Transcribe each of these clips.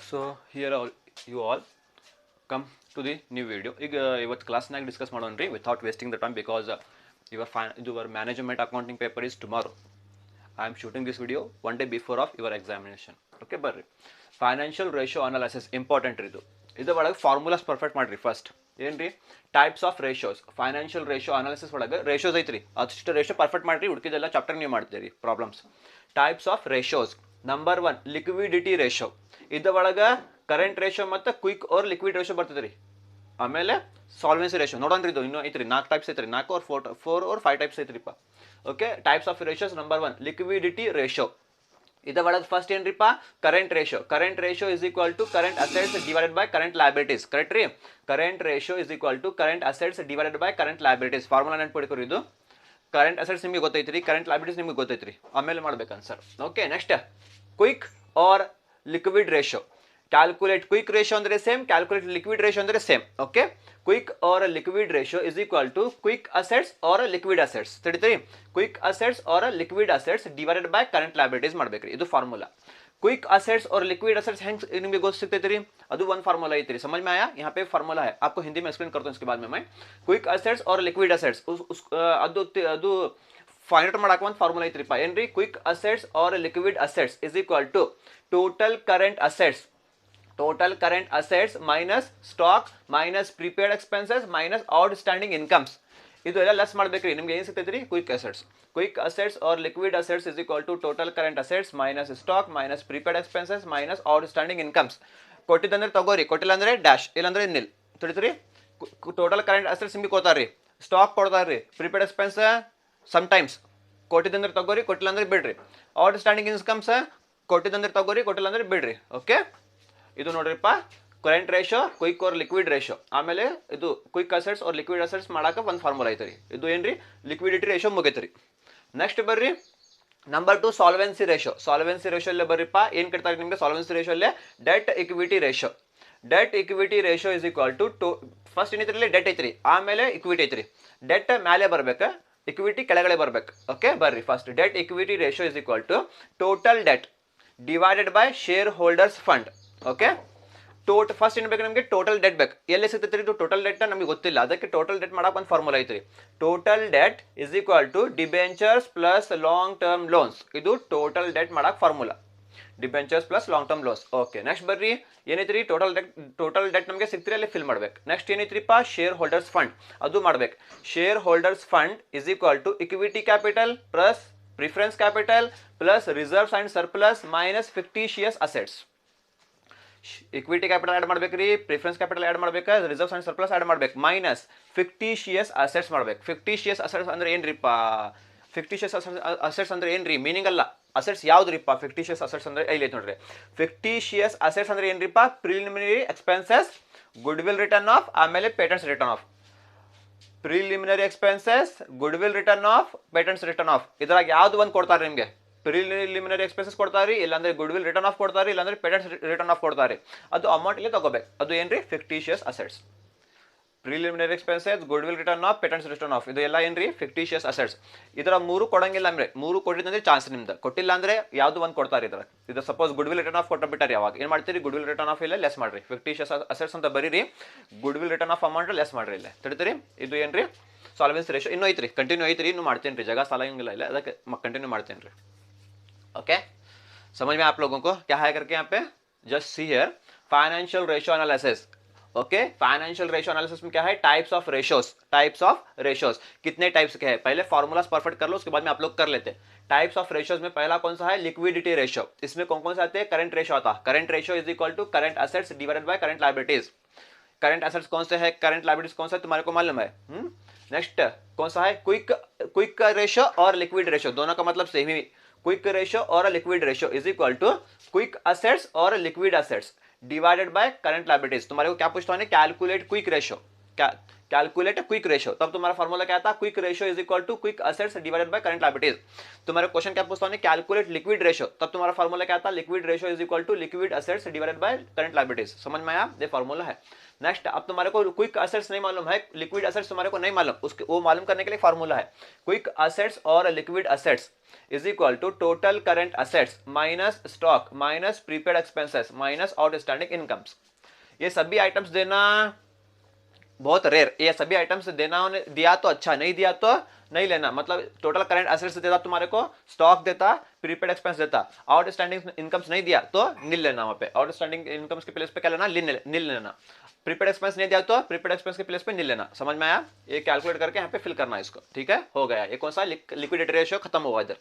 So here you all come to the new video. ಈಗ ಇವತ್ತು ಕ್ಲಾಸ್ನಾಗ ಡಿಸ್ಕಸ್ ಮಾಡೋಣ ರೀ without wasting the time because your management accounting paper is tomorrow. I am shooting this video one day before of your examination. Okay ಬರ್ರಿ, financial ratio analysis important ರೀ. ಇದು ಒಳಗೆ formulas perfect ಮಾಡಿರಿ. ಫಸ್ಟ್ ಏನು ರೀ, types of ratios. Financial ratio analysis ಒಳಗೆ ratios ಐತ್ರಿ, ಅಷ್ಟು ರೇಷಿಯೋ ಪರ್ಫೆಕ್ಟ್ ಮಾಡಿರಿ. ಹುಡುಕಿದೆಲ್ಲ ಚಾಪ್ಟರ್ ನೀವು ಮಾಡ್ತೀರಿ problems. Types of ratios. Number 1 liquidity ratio. ಇದು ಒಳಗೆ ಕರೆಂಟ್ ರೇಷಿಯೋ ಮತ್ತು ಕ್ವಿಕ್ ಆರ್ ಲಿಕ್ವಿಡ್ ರೇಷಿಯೋ ಬರ್ತದೆ ರೀ. ಆಮೇಲೆ ಸಾಲ್ವೆನ್ಸಿ ರೇಷಿಯೋ ನೋಡೋಣ ಇದು ಇನ್ನೂ ಐತ್ರಿ. 4 ಟೈಪ್ಸ್ ಐತ್ರಿ, 4 or 5 ಟೈಪ್ಸ್ ಐತ್ರಿಪ್ಪ. Okay, types of ratios. Number 1 liquidity ratio. ಇದು ಒಳಗೆ ಫಸ್ಟ್ ಏನ್ರಿಪ್ಪ, current ratio. Current ratio is equal to current assets divided by current liabilities. Correct ರೀ? Current ratio is equal to current assets divided by current liabilities. Formula ನೆನ್ಪಿಡ್ಕೊರಿ. ಇದು current assets ನಿಮಗೆ ಗೊತ್ತೈತ್ರಿ, current liabilities ನಿಮಗೆ ಗೊತ್ತೈತ್ರಿ, ಆಮೇಲೆ ಮಾಡ್ಬೇಕು answer. Okay, next quick or liquid ratio. Calculate quick ratio ಅಂದರೆ same, calculate liquid ratio ಅಂದರೆ same. Okay, quick or liquid ratio is equal to quick assets or liquid assets. ತಿಳಿತೀರಿ? Quick assets or liquid assets divided by current liabilities ಮಾಡ್ಬೇಕ್ರಿ. ಇದು formula. Quick assets और liquid assets ಹೆಂಗ್ ನಿಮಗೆ ಗೊತ್ತಿರ್ತೈತೆ ರೀ? ಅದು ಒಂದು ಫಾರ್ಮುಲಾ ಐತ್ರಿ. समझ में आया? यहाँ पे फार्मूला है, आपको हिंदी में एक्सप्लेन करता हूँ इसके बाद में मैं. क्विक असेट्स और लिक्विड असेट्स ಅದು ಫೈಂಡ್ ಔಟ್ ಮಾಡಕ್ಕೆ ಒಂದು ಫಾರ್ಮುಲಾ ಐತ್ರಿಪ್ಪ. ಏನ್ರಿ? Quick assets or liquid assets is equal to total current assets minus stock minus prepared expenses minus outstanding incomes. ಇದು ಎಲ್ಲ ಲೆಸ್ ಮಾಡ್ಬೇಕ್ರಿ. ನಿಮ್ಗೆ ಏನು ಸಿಗ್ತೈತ್ರಿ? Quick assets. Quick assets or liquid assets is equal to total current assets minus stock minus prepared expenses minus outstanding incomes. ಕೊಟ್ಟಿದ್ದಂದ್ರೆ ತಗೋರಿ, ಕೊಟ್ಟಿಲ್ಲ ಅಂದ್ರೆ ಡ್ಯಾಶ್, ಇಲ್ಲಾಂದ್ರೆ ನಿಲ್. ತಿಳಿದ್ರಿ? ಟೋಟಲ್ ಕರೆಂಟ್ ಅಸೆಟ್ಸ್ ನಿಮಗೆ ಕೊಡ್ತಾರ್ರಿ, ಸ್ಟಾಕ್ ಕೊಡ್ತಾರ್ರಿ, ಪ್ರಿಪೇರ್ಡ್ ಎಕ್ಸ್ಪೆನ್ಸ್ ಸಮ್ಟೈಮ್ಸ್. ಕೊಟ್ಟಿದ್ದಂದ್ರೆ ತಗೋರಿ, ಕೊಟ್ಟಿಲ್ಲ ಅಂದ್ರೆ ಬಿಡ್ರಿ. ಔಟ್ಸ್ಟ್ಯಾಂಡಿಂಗ್ ಇನ್ಕಮ್ಸ್ ಕೊಟ್ಟಿದ್ದಂದ್ರೆ ತಗೋರಿ, ಕೊಟ್ಟಿಲ್ಲ ಅಂದ್ರೆ ಬಿಡ್ರಿ. ಓಕೆ, ಇದು ನೋಡ್ರಿಪ್ಪ current ratio, quick or liquid ratio. ಆಮೇಲೆ ಇದು quick assets or liquid assets ಮಾಡಕ್ಕೆ ಒಂದು ಫಾರ್ಮುಲಾ ಐತೆ ರೀ. ಇದು ಏನ್ರಿ? ಲಿಕ್ವಿಡಿಟಿ ರೇಷಿಯೋ ಮುಗೈತೆ ರೀ. ನೆಕ್ಸ್ಟ್ ಬರ್ರಿ number 2 solvency ratio. Solvency ratio ಬರ್ರಿಪ್ಪ ಏನು ಕೇಳ್ತಾರೆ ನಿಮಗೆ? ಸಾಲ್ವೆನ್ಸಿ ರೇಷಿಯೋ ಅಲ್ಲೇ debt equity ratio. Debt equity ratio is equal to first ಏನಿದ್ರಲ್ಲಿ ಡೆಟ್ ಐತ್ರಿ, ಆಮೇಲೆ ಇಕ್ವಿಟಿ ಐತ್ರಿ. ಡೆಟ್ ಮೇಲೆ ಬರ್ಬೇಕು, ಇಕ್ವಿಟಿ ಕೆಳಗಡೆ ಬರ್ಬೇಕು. ಓಕೆ ಬರ್ರಿ, first debt equity ratio is equal to total debt divided by share holders fund. Okay, first ಏನು ಬೇಕು ನಮಗೆ? ಟೋಟಲ್ ಡೆಟ್ ಬೇಕು. ಎಲ್ಲಿ ಸಿಗ್ತೈತೆ ರೀ? ಇದು ಟೋಟಲ್ ಡೆಟ್ ನಮಗೆ ಗೊತ್ತಿಲ್ಲ, ಅದಕ್ಕೆ ಟೋಟಲ್ ಡೆಟ್ ಮಾಡಕ್ಕೆ ಒಂದು ಫಾರ್ಮುಲಾ ಐತ್ರಿ. Total debt is equal to debentures plus long term loans. ಇದು ಟೋಟಲ್ ಡೆಟ್ ಮಾಡಕ್ಕೆ formula, debentures plus long term loans. Okay, next ಬರ್ರಿ ಏನೈತ್ರಿ? ಟೋಟಲ್ ಡೆಟ್ ನಮಗೆ ಸಿಗ್ತೀರಿ, ಅಲ್ಲಿ ಫಿಲ್ ಮಾಡ್ಬೇಕು. ನೆಕ್ಸ್ಟ್ ಏನೈತ್ರಿಪ್ಪ? Share holders fund. ಅದು ಮಾಡ್ಬೇಕು. Share holders fund is equal to equity capital plus preference capital plus reserves and surplus minus fictitious assets. Equity capital add ಮಾಡ್ಬೇಕ್ರಿ, ಪ್ರಿಫರೆನ್ಸ್ ಕ್ಯಾಪಿಟಲ್ ಆ್ಯಡ್ ಮಾಡ್ಬೇಕು, reserves and surplus add ಮಾಡ್ಬೇಕು, minus fictitious assets ಮಾಡ್ಬೇಕು. Fictitious assets ಅಂದ್ರೆ ಏನ್ರಿಪ್ಪ? Fictitious assets ಅಂದ್ರೆ ಏನ್ರಿ? Meaning ಅಲ್ಲ, assets ಯಾವ್ದ್ರಿಪ್ಪ? Fictitious assets ಅಂದ್ರೆ ಇಲ್ಲಿ ನೋಡ್ರಿ. ಫಿಕ್ಟಿಷಿಯಸ್ ಅಸೆಟ್ಸ್ ಅಂದ್ರೆ ಏನ್ರಿಪ್ಪ? Preliminary expenses, goodwill written off, ಆಮೇಲೆ patents written off. Preliminary expenses, goodwill written off, patents written off. ಇದ್ರಾಗ ಯಾವ್ದು ಒಂದು ಕೊಡ್ತಾರೆ ನಿಮಗೆ? ಪ್ರಿಲಿಮಿನರಿ ಎಕ್ಸ್ಪೆನ್ಸಸ್ ಕೊಡ್ತಾರೆ, ಇಲ್ಲಾಂದ್ರೆ ಗುಡ್ ವಿಲ್ ರಿಟರ್ನ್ ಆಫ್ ಕೊಡ್ತಾರೆ, ಇಲ್ಲಾಂದ್ರೆ ಪೇಟೆಂಟ್ಸ್ ರಿಟರ್ನ್ ಆಫ್ ಕೊಡ್ತಾರೆ. ಅದು ಅಮೌಂಟ್ ಇಲ್ಲಿ ತಗೋಬೇಕು. ಅದು ಏನ್ರಿ? Fictitious assets. Preliminary expenses, goodwill written off, patents written of, ಇದು ಎಲ್ಲ ಏನ್ರಿ? Fictitious assets. ಇದರ 3 ಕೊಡಂಗಿಲ್ಲ ಅಂದ್ರೆ, 3 ಕೊಟ್ಟಿದ್ರೆ ಚಾನ್ಸ್ ನಿಮ್ದು, ಕೊಟ್ಟಿಲ್ಲ ಅಂದ್ರೆ ಯಾವ್ದು ಒಂದು ಕೊಡ್ತಾರೆ. ಇದು suppose goodwill written off ಕೊಟ್ಟಬಿಟ್ಟಾರೆ, ಯಾವಾಗ ಏನು ಮಾಡ್ತೀರಿ? ಗುಡ್ ವಿಲ್ ರಿಟರ್ನ್ ಆಫ್ ಇಲ್ಲ ಲೆಸ್ ಮಾಡ್ರಿ, ಫಿಕ್ಟಿಷಿಯಸ್ ಅಸೆಟ್ಸ್ ಅಂತ ಬರೀರಿ, goodwill written off amount less ಮಾಡ್ರಿ. ಇಲ್ಲ ತಿಳಿತೀರಿ? ಇದು ಏನ್ರಿ? Solvency ratio. ಇನ್ನೂ ಐತ್ರಿ, ಕಂಟಿನ್ಯೂ ಐತ್ರಿ, ಇನ್ನು ಮಾಡ್ತೀನಿ ರೀ, ಜಾಗ ಸಾಲಂಗಿಲ್ಲ ಇಲ್ಲ, ಅದಕ್ಕೆ ಕಂಟಿನ್ಯೂ ಮಾಡ್ತೀನಿ ರೀ. ओके, समझ में आप लोगों को क्या है करके यहाँ पे just see here financial ratio analysis. Okay, financial ratio analysis में क्या है? Types of ratios. कितने टाइप्स के हैं? पहले फॉर्मूलास परफेक्ट कर लो, उसके बाद में आप लोग कर लेते हैं. टाइप्स ऑफ रेशियोज में पहला कौन सा है? Liquidity ratio. इसमें कौन कौन से आते हैं? करंट रेशियो आता है. Current ratio is equal to current assets divided by current liabilities. Current assets कौन से है, करंट लायबिलिटीज कौन सा है, तुम्हारे को मालूम है? नेक्स्ट कौन सा है? क्विक रेशियो और लिक्विड रेशियो, दोनों का मतलब सेम ही. क्विक रेशियो और liquid ratio is equal to quick assets और liquid assets divided by current liabilities. तुम्हारे को क्या पूछता है? Calculate quick ratio. Calculate quick ratio, तब तुम्हारा फॉर्मूला क्या था, quick ratio is equal to quick assets divided by current liabilities. तुम्हारा क्वेश्चन क्या पूछता है, कैलकुलेट लिक्विड रेशियो, तब तुम्हारा फॉर्मूला क्या था, liquid ratio is equal to liquid assets divided by current liabilities. समझ में आया, ये फॉर्मूला है। नेक्स्ट, अब तुम्हारे को क्विक असेट्स नहीं मालूम है, लिक्विड असेट्स तुम्हारे को नहीं मालूम, उसके वो मालूम करने के लिए फॉर्मूला है, क्विक असेट्स और liquid assets is equal to total current assets minus stock minus prepaid expenses minus outstanding incomes. ये सभी आइटम्स देना बहुत रेयर, ये सभी आइटम्स देना दिया तो अच्छा, नहीं दिया तो नहीं लेना। मतलब टोटल करंट असेट्स देता तुम्हारे को, स्टॉक देता, प्रीपेड एक्सपेंस देता, आउटस्टैंडिंग इनकम्स नहीं दिया तो नील लेना। वहां पे आउटस्टैंडिंग इनकम्स के प्लेस पे क्या लेना, नील लेना। प्रीपेड एक्सपेंस नहीं दिया तो प्रीपेड एक्सपेंस के प्लेस पे नील लेना। समझ में आया, ये कैलकुलेट करके यहाँ पे फिल करना है इसको, ठीक है, हो गया। ये कौन सा लिक्विडिटी रेशियो खत्म हुआ इधर।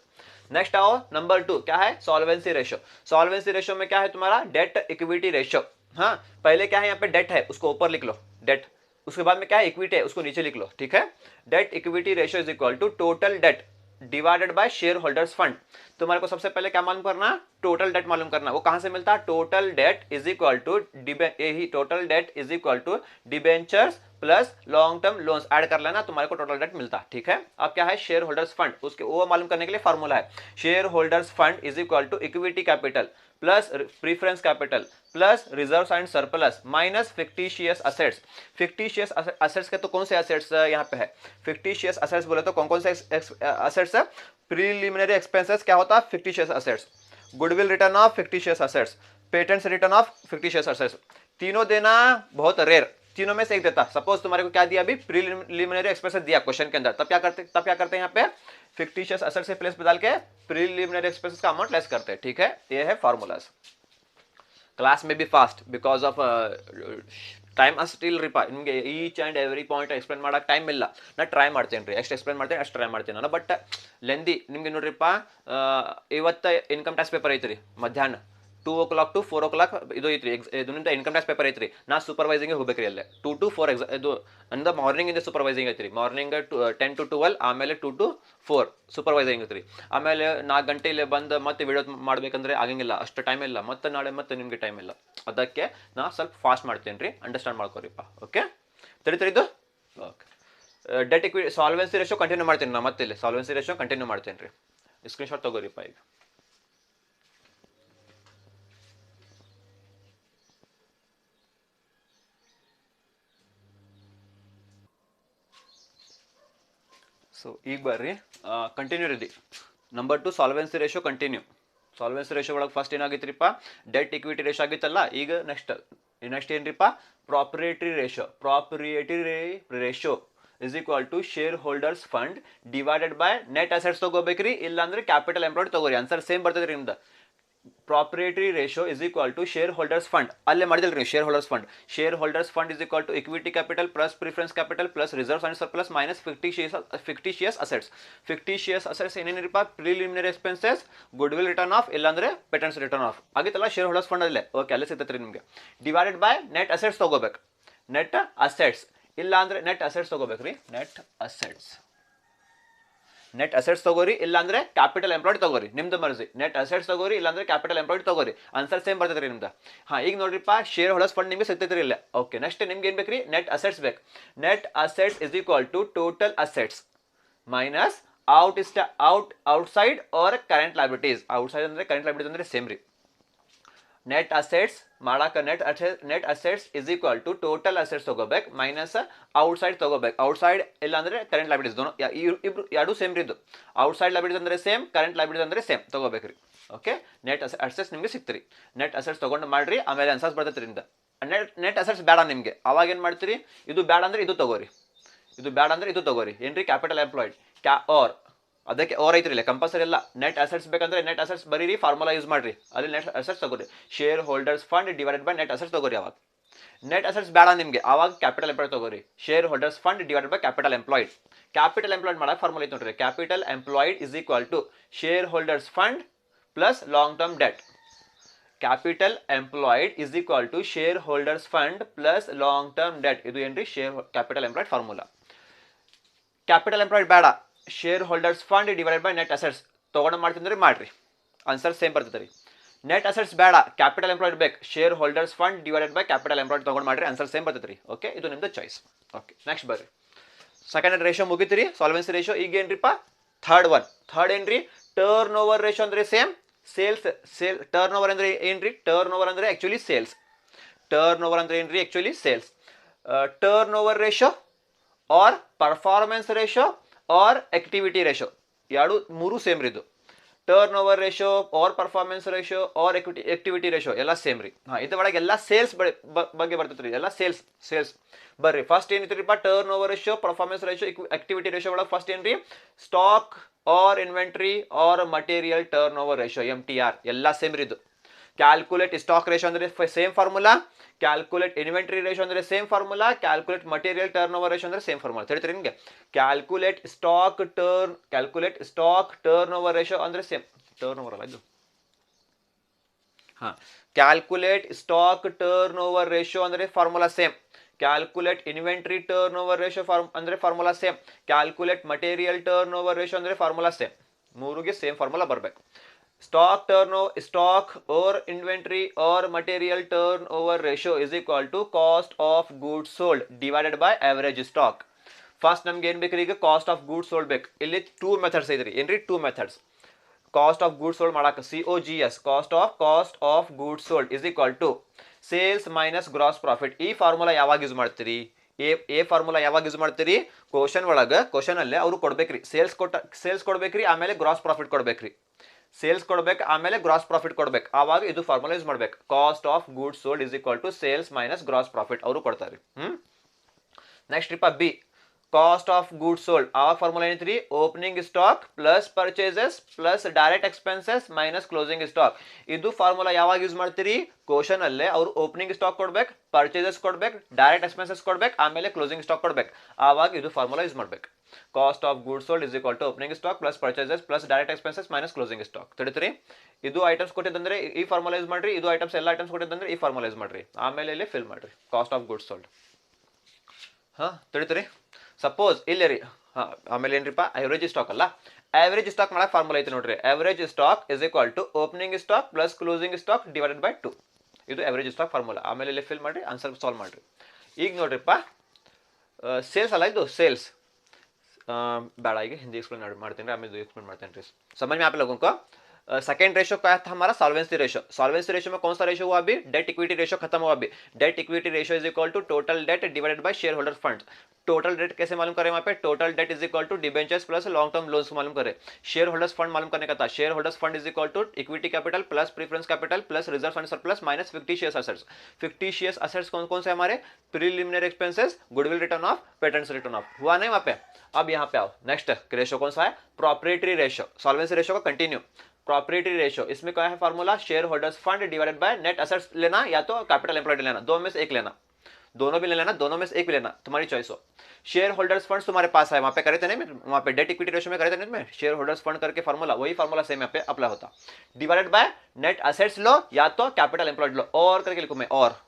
नेक्स्ट आओ नंबर 2, क्या है, सॉल्वेंसी रेशियो। सॉल्वेंसी रेशियो में क्या है तुम्हारा, डेट इक्विटी रेशियो। हाँ, पहले क्या है यहाँ पे, डेट है उसको ऊपर लिख लो, डेट, उसके बाद में क्या है, इक्विटी है उसको नीचे लिख लो, ठीक है। Debt equity ratio is equal to total debt divided by share holders fund. तुम्हारे को सबसे पहले क्या मालूम करना, टोटल डेट मालूम करना। वो कहां से मिलता है, total debt is equal to यही total debt is equal to debentures plus long term loans add कर लेना, तुम्हारे को टोटल डेट मिलता है, ठीक है। अब क्या है, शेयर होल्डर्स फंड, उसके वो मालूम करने के लिए फॉर्मूला है, share holders fund is equal to equity capital plus preference capital plus reserves and surplus minus fictitious assets. Fictitious assets के तो कौन से असेट्स यहाँ पे है, फिक्टिशियस असेट्स बोले तो कौन कौन से असेट्स है, प्रीलिमिनरी एक्सपेंसेस क्या होता है, fictitious assets, goodwill return of fictitious assets, patents return of fictitious assets. तीनों देना बहुत रेयर, तीनों में से एक देता। सपोज तुम्हारे को क्या दिया, अभी प्रीलिमिनरी एक्सपेंसेस दिया क्वेश्चन के अंदर, तब क्या करते हैं यहाँ पे, फिक्टिशियस असेट्स से प्लेस पे डाल के प्रीलिमिनरी एक्सपेंसेस का अमाउंट लेस करते हैं, ठीक है। ये है फॉर्मूलाज। क्लास में भी fast because of time still ರೀಪ ನಿಮಗೆ each and every point explain ಮಾಡೋಕೆ ಟೈಮ್ ಇಲ್ಲ, ನಾ ಟ್ರೈ ಮಾಡ್ತೇನೆ ರೀ, ಎಷ್ಟು ಎಕ್ಸ್ಪ್ಲೇನ್ ಮಾಡ್ತೇನೆ ಅಷ್ಟು ಟ್ರೈ ಮಾಡ್ತೀನಿ ನಾನು. ಬಟ್ ಲೆಂದಿ ನಿಮಗೆ ನೋಡ್ರಿಪ್ಪ, ಇವತ್ತು ಇನ್ಕಮ್ ಟ್ಯಾಕ್ಸ್ ಪೇಪರ್ ಐತ್ರಿ ಮಧ್ಯಾಹ್ನ 2 o'clock to 4 o'clock ಇದು ಐತ್ರಿ, ಇದು ನಿಮ್ದು ಇನ್ಕಮ್ ಟ್ಯಾಕ್ಸ್ ಪೇಪರ್ ಐತ್ರಿ. ನಾ ಸೂಪರ್ವೈಸಿಂಗ್ಗೆ ಹೋಗ್ಬೇಕ್ರಿ ಅಲ್ಲೇ 2 to 4 ಇದು ಅಂದ ಮಾರ್ನಿಂಗ್ ಇಂದ ಸೂಪರ್ವೈಸಿಂಗ್ ಐತ್ರಿ. ಮಾರ್ನಿಂಗ್ 10 to 12, ಆಮೇಲೆ 2 to 4 ಸೂಪರ್ವೈಸಿಂಗ್ ಐತ್ರಿ. ಆಮೇಲೆ 4 ಗಂಟೆ ಇಲ್ಲೇ ಬಂದು ಮತ್ತೆ ವಿಡಿಯೋ ಮಾಡ್ಬೇಕಂದ್ರೆ ಆಗಂಗಿಲ್ಲ, ಅಷ್ಟು ಟೈಮ್ ಇಲ್ಲ, ಮತ್ತೆ ನಾಳೆ ಮತ್ತೆ ನಿಮಗೆ ಟೈಮ್ ಇಲ್ಲ. ಅದಕ್ಕೆ ನಾ ಸ್ವಲ್ಪ ಫಾಸ್ಟ್ ಮಾಡ್ತೇನೆ ರೀ, ಅಂಡರ್ಸ್ಟ್ಯಾಂಡ್ ಮಾಡ್ಕೋರಿಪ್ಪ. ಓಕೆ, ತಿಳಿದು okay. Debt equity solvency ratio continue ಮಾಡ್ತೀನಿ ನಾ, ಮತ್ತೆ ಇಲ್ಲಿ ಸಾಲ್ವೆನ್ಸಿ ರೇಷಿಯೋ ಕಂಟಿನ್ಯೂ ಮಾಡ್ತೇನೆ ರೀ. ಸ್ಕ್ರೀನ್ಶಾಟ್ ತಗೋರಿಪ್ಪ ಈಗ. ಸೊ ಈಗ ಬರ್ರಿ, ಕಂಟಿನ್ಯೂ ರೀ. Number 2 solvency ratio continue. Solvency ratio ಒಳಗೆ ಫಸ್ಟ್ ಏನಾಗಿತ್ರಿಪ್ಪ, ಡೆಟ್ ಇಕ್ವಿಟಿ ರೇಷಿಯೋ ಆಗಿತ್ತಲ್ಲ. ಈಗ ನೆಕ್ಸ್ಟ್ ಏನ್ರಿಪ್ಪ, property ratio is equal to share holders fund divided by net assets ತಗೋಬೇಕ್ರಿ, ಇಲ್ಲಾಂದ್ರೆ ಕ್ಯಾಪಿಟಲ್ ಎಂಪ್ಲಾಯ್ಡ್ ತಗೋರಿ. ಆನ್ಸರ್ ಸೇಮ್ ಬರ್ತದೆ ರೀ ನಿಮ್ದು. Property ratio is equal to share holders fund, ಅಲ್ಲೇ ಮಾಡಿದಿಲ್ರಿ share holders fund. Share holders fund is equal to equity capital plus preference capital plus reserves and surplus minus fictitious assets. Fictitious assets ಏನೇನಿರಪ್ಪ, preliminary expenses, goodwill written off, ಇಲ್ಲಾಂದ್ರೆ patents written off ಆಗಿತ್ತಲ್ಲ share holders fund ಅಲ್ಲೇ. Okay, ಅಲ್ಲೇ ಸಿಗ್ತೈತೆ ರೀ ನಿಮಗೆ. Divided by net assets ತಗೋಬೇಕು, net assets, ಇಲ್ಲಾಂದ್ರೆ ನೆಟ್ ಅಸೆಟ್ಸ್ ತಗೋಬೇಕ್ರಿ, ನೆಟ್ ಅಸೆಟ್ಸ್. ನೆಟ್ ಅಸೆಟ್ಸ್ ತಗೋರಿ, ಇಲ್ಲಾಂದ್ರೆ ಕ್ಯಾಪಿಟಲ್ ಎಂಪ್ಲಾಯ್ಡ್ ತಗೋರಿ, ನಿಮ್ದು ಮರ್ಜಿ. ನೆಟ್ ಅಸೆಟ್ಸ್ ತಗೋರಿ, ಇಲ್ಲಾಂದ್ರೆ ಕ್ಯಾಪಿಟಲ್ ಎಂಪ್ಲಾಯ್ಡ್ ತಗೋರಿ. ಆನ್ಸರ್ ಸೇಮ್ ಬರ್ತೈತೆ ರೀ ನಿಮ್ದು. ಹಾ, ಈಗ ನೋಡ್ರಿಪ್ಪ, ಶೇರ್ ಹೋಲ್ಡರ್ಸ್ ಫಂಡ್ ನಿಮಗೆ ಸಿಗ್ತೈತ್ರಿ ಇಲ್ಲ. ಓಕೆ, ನೆಕ್ಸ್ಟ್ ನಿಮ್ಗೆ ಏನ್ ಬೇಕ್ರಿ, ನೆಟ್ ಅಸೆಟ್ಸ್ ಬೇಕು. Net assets is equal to total assets minus outside or current liabilities. Outside ಅಂದ್ರೆ ಕರೆಂಟ್ ಲೈಬಿಲಿಟೀಸ್ ಅಂದ್ರೆ ಸೇಮ್ ರೀ. ನೆಟ್ ಅಸೆಟ್ಸ್ ಮಾಡಾಕ net assets is equal to total assets ತಗೋಬೇಕು ಮೈನಸ್ ಔಟ್ಸೈಡ್ ತಗೋಬೇಕು. ಔಟ್ಸೈಡ್ ಇಲ್ಲಾಂದ್ರೆ ಕರೆಂಟ್ ಲೈಬಿಲಿಟೀಸ್, ಇಬ್ರು ಎರಡು ಸೇಮ್ ರೀ. ಇದು ಔಟ್ಸೈಡ್ ಲೈಬಿಲಿಟೀಸ್ ಅಂದ್ರೆ ಸೇಮ್, ಕರೆಂಟ್ ಲೈಬಿಲಿಟೀಸ್ ಅಂದ್ರೆ ಸೇಮ್ ತಗೋಬೇಕ್ರಿ. ಓಕೆ, ನೆಟ್ ಅಸೆಟ್ಸ್ ನಿಮ್ಗೆ ಸಿಕ್ತಿರಿ. ನೆಟ್ ಅಸೆಟ್ಸ್ ತಗೊಂಡು ಮಾಡ್ರಿ, ಆಮೇಲೆ ಆನ್ಸರ್ಸ್ ಬರ್ತೈತೆ ನಿಮ್ದು. ನೆಟ್ ಅಸೆಟ್ಸ್ ಬೇಡ ನಿಮ್ಗೆ, ಅವಾಗ ಏನು ಮಾಡ್ತೀರಿ, ಇದು ಬೇಡ ಅಂದ್ರೆ ಇದು ತಗೋರಿ, ಇದು ಬೇಡ ಅಂದ್ರೆ ಇದು ತಗೋರಿ. ಏನ್ರಿ, ಕ್ಯಾಪಿಟಲ್ ಎಂಪ್ಲಾಯ್ಡ್ ಆರ್, ಅದಕ್ಕೆ ಓರ್ ಐತ್ರಿ ಇಲ್ಲ, ಕಂಪಲ್ಸರಿ ಇಲ್ಲ. ನೆಟ್ ಅಸೆಟ್ಸ್ ಬೇಕಂದ್ರೆ ನೆಟ್ ಅಸೆಟ್ಸ್ ಬರೀರಿ, ಫಾರ್ಮುಲಾ ಯೂಸ್ ಮಾಡ್ರಿ, ಅಲ್ಲಿ ನೆಟ್ ಅಸೆಟ್ಸ್ ತಗೋರಿ. Share holders fund divided by net assets ತಗೋರಿ. ಅವಾಗ ನೆಟ್ ಅಸೆಟ್ಸ್ ಬೇಡ ನಿಮಗೆ, ಅವಾಗ ಕ್ಯಾಪಿಟಲ್ ಎಂಪ್ಲಾಯ್ಡ್ ತಗೋರಿ. Share holders fund divided by capital employed. Capital employed ಮಾಡಕ್ಕೆ ಫಾರ್ಮುಲಾ ಐತೆ ನೋಡ್ರಿ, capital employed is equal to share holders fund plus long term debt. Capital employed is equal to share holders fund plus long term debt. ಇದು ಏನ್ರಿ, capital employed formula. Capital employed ಬೇಡ, share holders fund divided by net assets ತಗೊಂಡು ಮಾಡ್ತಿದ್ರೆ ಮಾಡ್ರಿ, answer same ಬರ್ತದೆ ರೀ. Net assets ಬೇಡ, capital employed ಬೇಕು, share holders fund divided by capital employed ತಗೊಂಡು ಮಾಡ್ರಿ, ಆನ್ಸರ್ ಸೇಮ್ ಬರ್ತೈತೆ ರೀ. ಓಕೆ, ಇದು ನಿಮ್ದು ಚಾಯ್ಸ್. ಓಕೆ, ನೆಕ್ಸ್ಟ್ ಬರ್ರಿ. ಸೆಕೆಂಡ್ ರೇಷಿಯೋ ಮುಗಿತ್ರಿ, ಸಾಲ್ವೆನ್ಸಿ ರೇಷಿಯೋ. ಈಗ ಏನ್ರಿಪ್ಪ ಥರ್ಡ್ ಒನ್. ಥರ್ಡ್ ಏನ್ರಿ, ಟರ್ನ್ ಓವರ್ ರೇಷಿಯೋ ಅಂದ್ರೆ ಸೇಮ್, ಟರ್ನ್ ಓವರ್ ಅಂದ್ರೆ ಏನ್ರಿ, ಟರ್ನ್ ಓವರ್ ಅಂದ್ರೆ ಆಕ್ಚುಲಿ ಸೇಲ್ಸ್. ಟರ್ನ್ ಓವರ್ ಅಂದ್ರೆ ಏನ್ರಿ, actually sales. Turnover ratio or performance ratio or activity ratio, ಎರಡು ಮೂರು ಸೇಮ್ ರೀ. ಇದು turnover ratio or performance ratio or activity ratio ಎಲ್ಲ ಸೇಮ್ ರೀ. ಇದ್ರೊಳಗೆ ಎಲ್ಲ ಸೇಲ್ಸ್ ಬಗ್ಗೆ ಬರ್ತೈತೆ ರೀ, ಎಲ್ಲ ಸೇಲ್ಸ್ ಬರ್ರಿ. ಫಸ್ಟ್ ಏನಿತ್ರಿಪ್ಪ, turnover ratio, performance ratio, activity ratio ಒಳಗೆ ಫಸ್ಟ್ ಏನ್ರಿ, stock or inventory or material turnover ratio, MTR ಎಲ್ಲ ಸೇಮ್ ರೀ. ಇದು ಕ್ಯಾಲ್ಕುಲೇಟ್ ಸ್ಟಾಕ್ ರೇಷಿಯೋ ಅಂದ್ರೆ same formula, calculate inventory ratio ಅಂದ್ರೆ same formula, calculate material turnover ratio ಅಂದ್ರೆ same formula. ತಿಳಿತೀರಿ ನಿಮಗೆ? Calculate stock turnover ratio ಅಂದ್ರೆ same, turnover ಅಲ್ಲ ಇದು. Calculate stock turnover ratio ಅಂದ್ರೆ formula same, calculate inventory turnover ratio ಅಂದ್ರೆ formula same, calculate material turnover ratio ಅಂದ್ರೆ formula same. ಮೂರಿಗೆ same formula ಬರಬೇಕು. Stock or inventory or material turnover ratio is equal to cost of goods sold divided by average stock. First ನಮ್ಗೆ ಏನು ಬೇಕ್ರಿ, ಈಗ cost of goods sold ಬೇಕು. ಇಲ್ಲಿ two methods ಐತ್ರಿ. ಏನ್ರಿ, two methods. Cost of goods sold ಮಾಡಕ್ಕೆ COGS, cost of goods sold is equal to sales minus gross profit. ಈ ಫಾರ್ಮುಲಾ ಯಾವಾಗ ಯೂಸ್ ಮಾಡ್ತೀರಿ, ಎ ಫಾರ್ಮುಲಾ ಯಾವಾಗ ಯೂಸ್ ಮಾಡ್ತೀರಿ, ಕ್ವಶನ್ ಅಲ್ಲೇ ಅವರು ಕೊಡ್ಬೇಕ್ರಿ, ಸೇಲ್ಸ್ ಕೊಡ್ಬೇಕ್ರಿ, ಆಮೇಲೆ ಗ್ರಾಸ್ ಪ್ರಾಫಿಟ್ ಕೊಡ್ಬೇಕ್ರಿ. ಸೇಲ್ಸ್ ಕೊಡ್ಬೇಕು, ಆಮೇಲೆ ಗ್ರಾಸ್ ಪ್ರಾಫಿಟ್ ಕೊಡ್ಬೇಕು, ಆವಾಗ ಇದು ಫಾರ್ಮುಲಾ ಯೂಸ್ ಮಾಡ್ಬೇಕು. Cost of goods sold is equal to sales minus gross profit ಅವರು ಕೊಡ್ತಾರೆ. ನೆಕ್ಸ್ಟ್ ರೀಪ B, cost of goods sold. ಆ ಫಾರ್ಮುಲಾ ಏನೈತ್ರಿ, opening stock plus purchases plus direct expenses minus closing stock. ಇದು ಫಾರ್ಮುಲಾ ಯಾವಾಗ use ಮಾಡ್ತೀರಿ, question ಅಲ್ಲೇ ಅವರು ಓಪನಿಂಗ್ ಸ್ಟಾಕ್ ಕೊಡ್ಬೇಕು, ಪರ್ಚೇಸಸ್ ಕೊಡ್ಬೇಕು, ಡೈರೆಕ್ಟ್ ಎಕ್ಸ್ಪೆನ್ಸಸ್ ಕೊಡ್ಬೇಕು, ಆಮೇಲೆ ಕ್ಲೋಸಿಂಗ್ ಸ್ಟಾಕ್ ಕೊಡ್ಬೇಕು, ಆವಾಗ ಇದು ಫಾರ್ಮುಲಾ ಯೂಸ್ ಮಾಡ್ಬೇಕು. Cost of goods sold is equal to opening stock plus purchases plus direct expenses minus closing stock. ತಿಳಿತ್ರಿ? ಇದು ಐಟಮ್ಸ್ ಕೊಟ್ಟಿದ್ದಂದ್ರೆ ಈ ಫಾರ್ಮುಲಾ ಯೂಸ್ ಮಾಡ್ರಿ, ಇದು ಐಟಮ್ಸ್ ಎಲ್ಲ ಐಟಮ್ಸ್ ಕೊಟ್ಟಿದ್ದಂದ್ರೆ ಈ ಫಾರ್ಮುಲಾ ಯೂಸ್ ಮಾಡ್ರಿ, ಆಮೇಲೆ ಇಲ್ಲಿ ಫಿಲ್ ಮಾಡ್ರಿ ಕಾಸ್ಟ್ ಆಫ್ ಗೂಡ್ಸ್ ಸೋಲ್ಡ್. ತಿಳಿತ್ರಿ? ಸಪೋಸ್ ಇಲ್ಲಿ ರೀ, ಆಮೇಲೆ ಏನ್ರಿಪ್ಪ, ಅವರೇಜ್ ಸ್ಟಾಕ್ ಅಲ್ಲ, ಅವರೇಜ್ ಸ್ಟಾಕ್ ಮಾಡಕ್ಕೆ ಫಾರ್ಮುಲಾ ಐತೆ ನೋಡ್ರಿ. Average stock is equal to opening stock plus closing stock divided by 2. ಇದು ಅವರೇಜ್ ಸ್ಟಾಕ್ ಫಾರ್ಮುಲಾ. ಆಮೇಲೆ ಇಲ್ಲಿ ಫಿಲ್ ಮಾಡ್ರಿ, ಆನ್ಸರ್ ಸಾಲ್ವ್ ಮಾಡ್ರಿ. ಈಗ ನೋಡ್ರಿಪ್ಪ, ಸೇಲ್ಸ್ ಅಲ್ಲ ಇದು, ಸೇಲ್ಸ್ ಬೇಡ, ಈಗ ಹಿಂದಿ एक्सप्लेन ಮಾಡ್ತೀನಿ, आमें एक्सप्लेन ಮಾಡ್ತೇನೆ ರೀ. समझ में आप लोगों को? सेकेंड रेशो क्या था हमारा, सॉल्वेंसी रेशो. सॉल्वेंसी रेशो में कौन सा रेशो हुआ अभी, डेट इक्विटी रेशो खत्म हुआ अभी. Debt equity ratio is equal to total debt divided by share holder fund. Total debt कैसे मालूम करें, वहां पे total debt is equal to debentures plus long term loans मालूम करें. शेयर होल्डर्स फंड मालूम करने का था, share holders fund is equal to equity capital plus preference capital plus reserve and surplus minus fictitious assets. Fictitious assets कौन कौन से हमारे, preliminary expenses, goodwill return of, patents return of. हुआ नहीं वहां पे? अब यहाँ पे आओ, नेक्स्ट रेशो कौन सा है, प्रॉपर्टी रेशो. सॉल्वेंसी रेशो का कंटिन्यू. प्रॉपर्टी रेशो, इसमें क्या है formula, share holders fund divided by net assets लेना या तो कैपिटल एम्प्लॉयड लेना, दो में से एक लेना, दोनों भी ले लेना, दोनों में से एक भी लेना, तुम्हारी चॉइस हो. शेयर होल्डर्स फंड तुम्हारे पास है, वहां पे करे थे नहीं, वहां पे डेट इक्विटी रेशो में करे थे नहीं, शेयर होल्डर्स फंड करके फॉर्मूला, वही फॉर्मूला सेम यहाँ पे अप्लाई होता. डिवाइडेड बाय नेट असेट्स लो या तो कैपिटल एम्प्लॉयड लो, और करके लिखूं मैं, और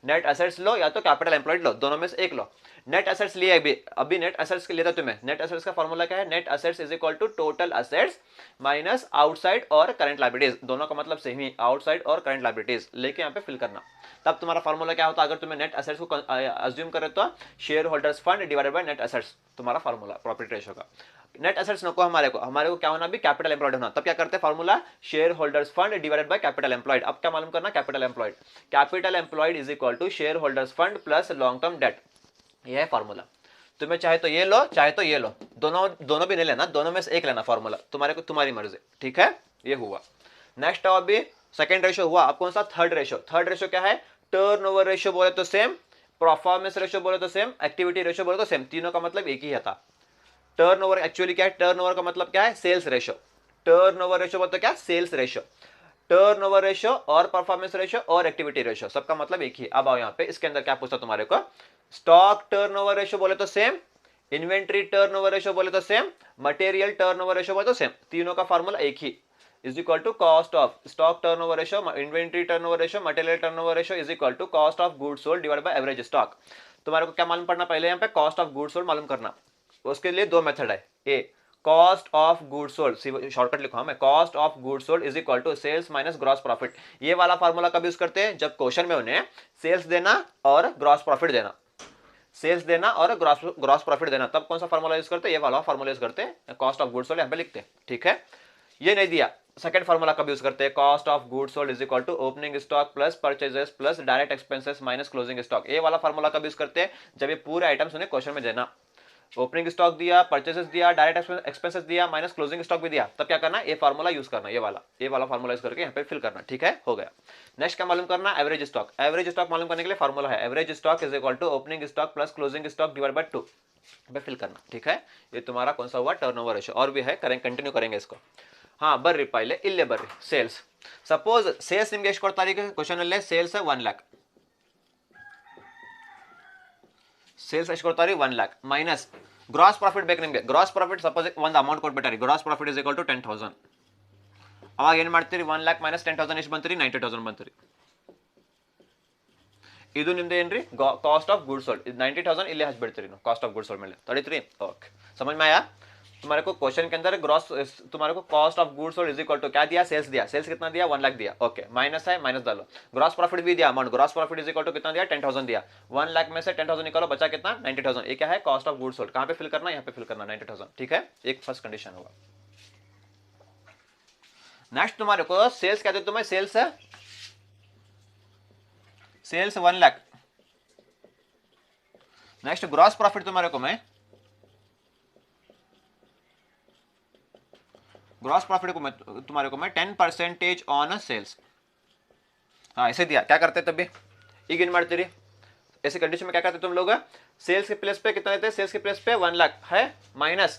नेट असेट्स लो या तो कैपिटल एम्प्लॉयड लो, दोनों में से एक लो. नेट असेट्स लिए अभी नेट असेट्स के लेता तुम्हें. नेट असेट्स का फॉर्मूला क्या है, net assets is equal to total assets minus outside और करंट लायबिलिटीज. दोनों का मतलब सेम ही, आउटसाइड और करंट लायबिलिटीज लेके यहाँ पे फिल करना. तब तुम्हारा फॉर्मूला क्या होता, अगर तुम्हें नेट असेट्स को अज्यूम करे तो share holders fund divided by net assets, तुम्हारा फॉर्मूला प्रॉपर्टी रेशो का. नेट असेट्स नको हमारे को क्या होना, भी कैपिटल एम्प्लॉयड होना. तब क्या करते हैं formula, share holders fund divided by capital employed. अब क्या मालूम करना, capital employed. Capital employed is equal to share holders fund plus long term debt. यह है फॉर्मूला. तुम्हें चाहे तो ये लो, चाहे तो ये लो, दोनों भी नहीं लेना, दोनों में से एक लेना फॉर्मूला, तुम्हारे को तुम्हारी मर्जी. ठीक है, ये हुआ. नेक्स्ट अब अभी सेकंड रेशो हुआ. अब कौन सा, थर्ड रेशो. थर्ड रेशो क्या है, टर्नओवर रेशो बोले तो सेम, परफॉर्मेंस रेशो बोले तो सेम, एक्टिविटी रेशो बोले तो सेम, तीनों का मतलब एक ही था. टर्नओवर एक्चुअली क्या है, टर्नओवर का मतलब क्या है, सेल्स रेशो. टर्नओवर रेशो बोलते क्या, सेल्स रेशो. टर्नओवर रेशो और परफॉर्मेंस रेशो और एक्टिविटी रेशो, सबका मतलब एक ही. अब आओ यहाँ पे, इसके अंदर क्या पूछता तुम्हारे को, स्टॉक टर्नओवर रेशो बोले तो सेम, इन्वेंट्री टर्नओवर रेशो बोले तो सेम, मटेरियल टर्नओवर रेशो बोले तो सेम, तीनों का फॉर्मूला एक ही, is equal to cost of stock turnover ratio, inventory turnover ratio, material turnover ratio is equal to cost of goods sold divided by average stock. तुम्हारे को क्या मालूम पड़ना, पहले यहाँ पे कॉस्ट ऑफ गुड्स सोल्ड मालूम करना. उसके लिए दो मेथड है, A cost of good sold, shortcut लिखो हमें, cost of good sold is equal to sales minus gross profit. ये वाला फार्मूला कब यूज करते हैं? जब क्वेश्चन में उन्हें सेल्स देना और ग्रॉस प्रॉफिट देना, सेल्स देना और ग्रॉस प्रॉफिट देना, तब कौन सा फार्मूला यूज करते हैं? ये वाला फार्मूला यूज करते हैं, कॉस्ट ऑफ गुड सोल्ड यहाँ पे लिखते हैं, ठीक है। ये नहीं दिया, सेकंड फार्मूला कब यूज करते हैं? Cost of good sold is equal to opening stock plus purchases plus direct expenses minus closing stock. ये वाला फार्मूला कब यूज करते हैं? जब ये पूरे आइटम्स उन्हें क्वेश्चन में देना, ओपनिंग स्टॉक दिया, परचेसेस दिया, डायरेक्ट एक्सपेंसेस दिया, माइनस क्लोजिंग स्टॉक भी दिया, तब क्या करना? ये फार्मूला यूज करना, ये वाला फार्मूला यूज करके यहाँ पे फिल करना, ठीक है, हो गया। नेक्स्ट क्या मालूम करना? Average stock. एवरेज स्टॉक मालूम करने के लिए फार्मूला है average stock is equal to opening stock plus closing stock divide by 2 पे फिल करना, ठीक है। ये तुम्हारा कौन सा हुआ? Turnover ratio. और भी है, कंटिन्यू करेंगे इसको। हाँ, ಬರ್ರಿ पहले इल्ले ಬರ್ರಿ ಸೇಲ್ಸ್। ಸಪೋಸ್ ಸೇಲ್ಸ್ ನಿಮಗೆ ಎಷ್ಟು ಕೊಡ್ತಾರೆ? ಈಗ ಕ್ವೆಶ್ಚನ್ ಅಲ್ಲೇ ಸೇಲ್ಸ್ 1 लाख, ಸೇಲ್ಸ್ ಎಷ್ಟು ಕೊಡ್ತಾರೆ? 1 लाख ಮೈನಸ್ ಗ್ರಾಸ್ ಪ್ರಾಫಿಟ್ ಬೇಕು ನಿಮಗೆ। ಗ್ರಾಸ್ ಪ್ರಾಫಿಟ್ ಸಪೋಸ್ ಒಂದು ಅಮೌಂಟ್ ಕೊಟ್ಬಿಟ್ಟಾರೆ, gross profit is equal to 10,000। ಅವಾಗ ಏನು ಮಾಡ್ತೀರಿ? 1 लाख ಮೈನಸ್ 10,000 ಎಷ್ಟು ಬಂತೀರಿ? 90,000 ಬಂತೀರಿ। ಇದು ನಿಮ್ದು ಏನ್ರಿ? Cost of good sold. 90,000 ಇಲ್ಲೇ ಹಚ್ಬಿಡ್ತೀರಿ ನೀವು ಕಾಸ್ಟ್ ಆಫ್ गुड सोल्ड ಮೇಲೆ, ತಡೀತ್ರಿ? ಓಕೆ, समझ में आया? तुम्हारे को क्वेश्चन के अंदर ग्रॉस, तुम्हारे को cost of goods sold is equal to क्या दिया? सेल्स दिया। सेल्स कितना दिया? 1 लाख दिया, ओके, माइनस है, माइनस डालो। ग्रॉस प्रॉफिट भी दिया, amount gross profit is equal to कितना दिया? 10,000 दिया। 1 लाख में से 10,000 निकालो, बचा कितना? 90,000। ये क्या है? Cost of goods sold. कहां पे फिल करना? यहाँ पे फिल करना, 90,000, ठीक है। एक फर्स्ट कंडीशन होगा। नेक्स्ट तुम्हारे को सेल्स क्या दे? तुम्हें सेल्स है, sales 1 lakh. Next gross profit तुम्हारे को मैं, ग्रॉस प्रॉफिट को मैं तुम्हारे को मैं 10% ऑन सेल्स, हाँ ऐसे दिया। क्या करते तभी? ಈಗ ಏನು ಮಾಡ್ತೀರಿ? ऐसे कंडीशन में क्या करते तुम लोग? सेल्स के प्लेस पे कितना देते हैं? सेल्स के प्लेस पे 1 लाख है, minus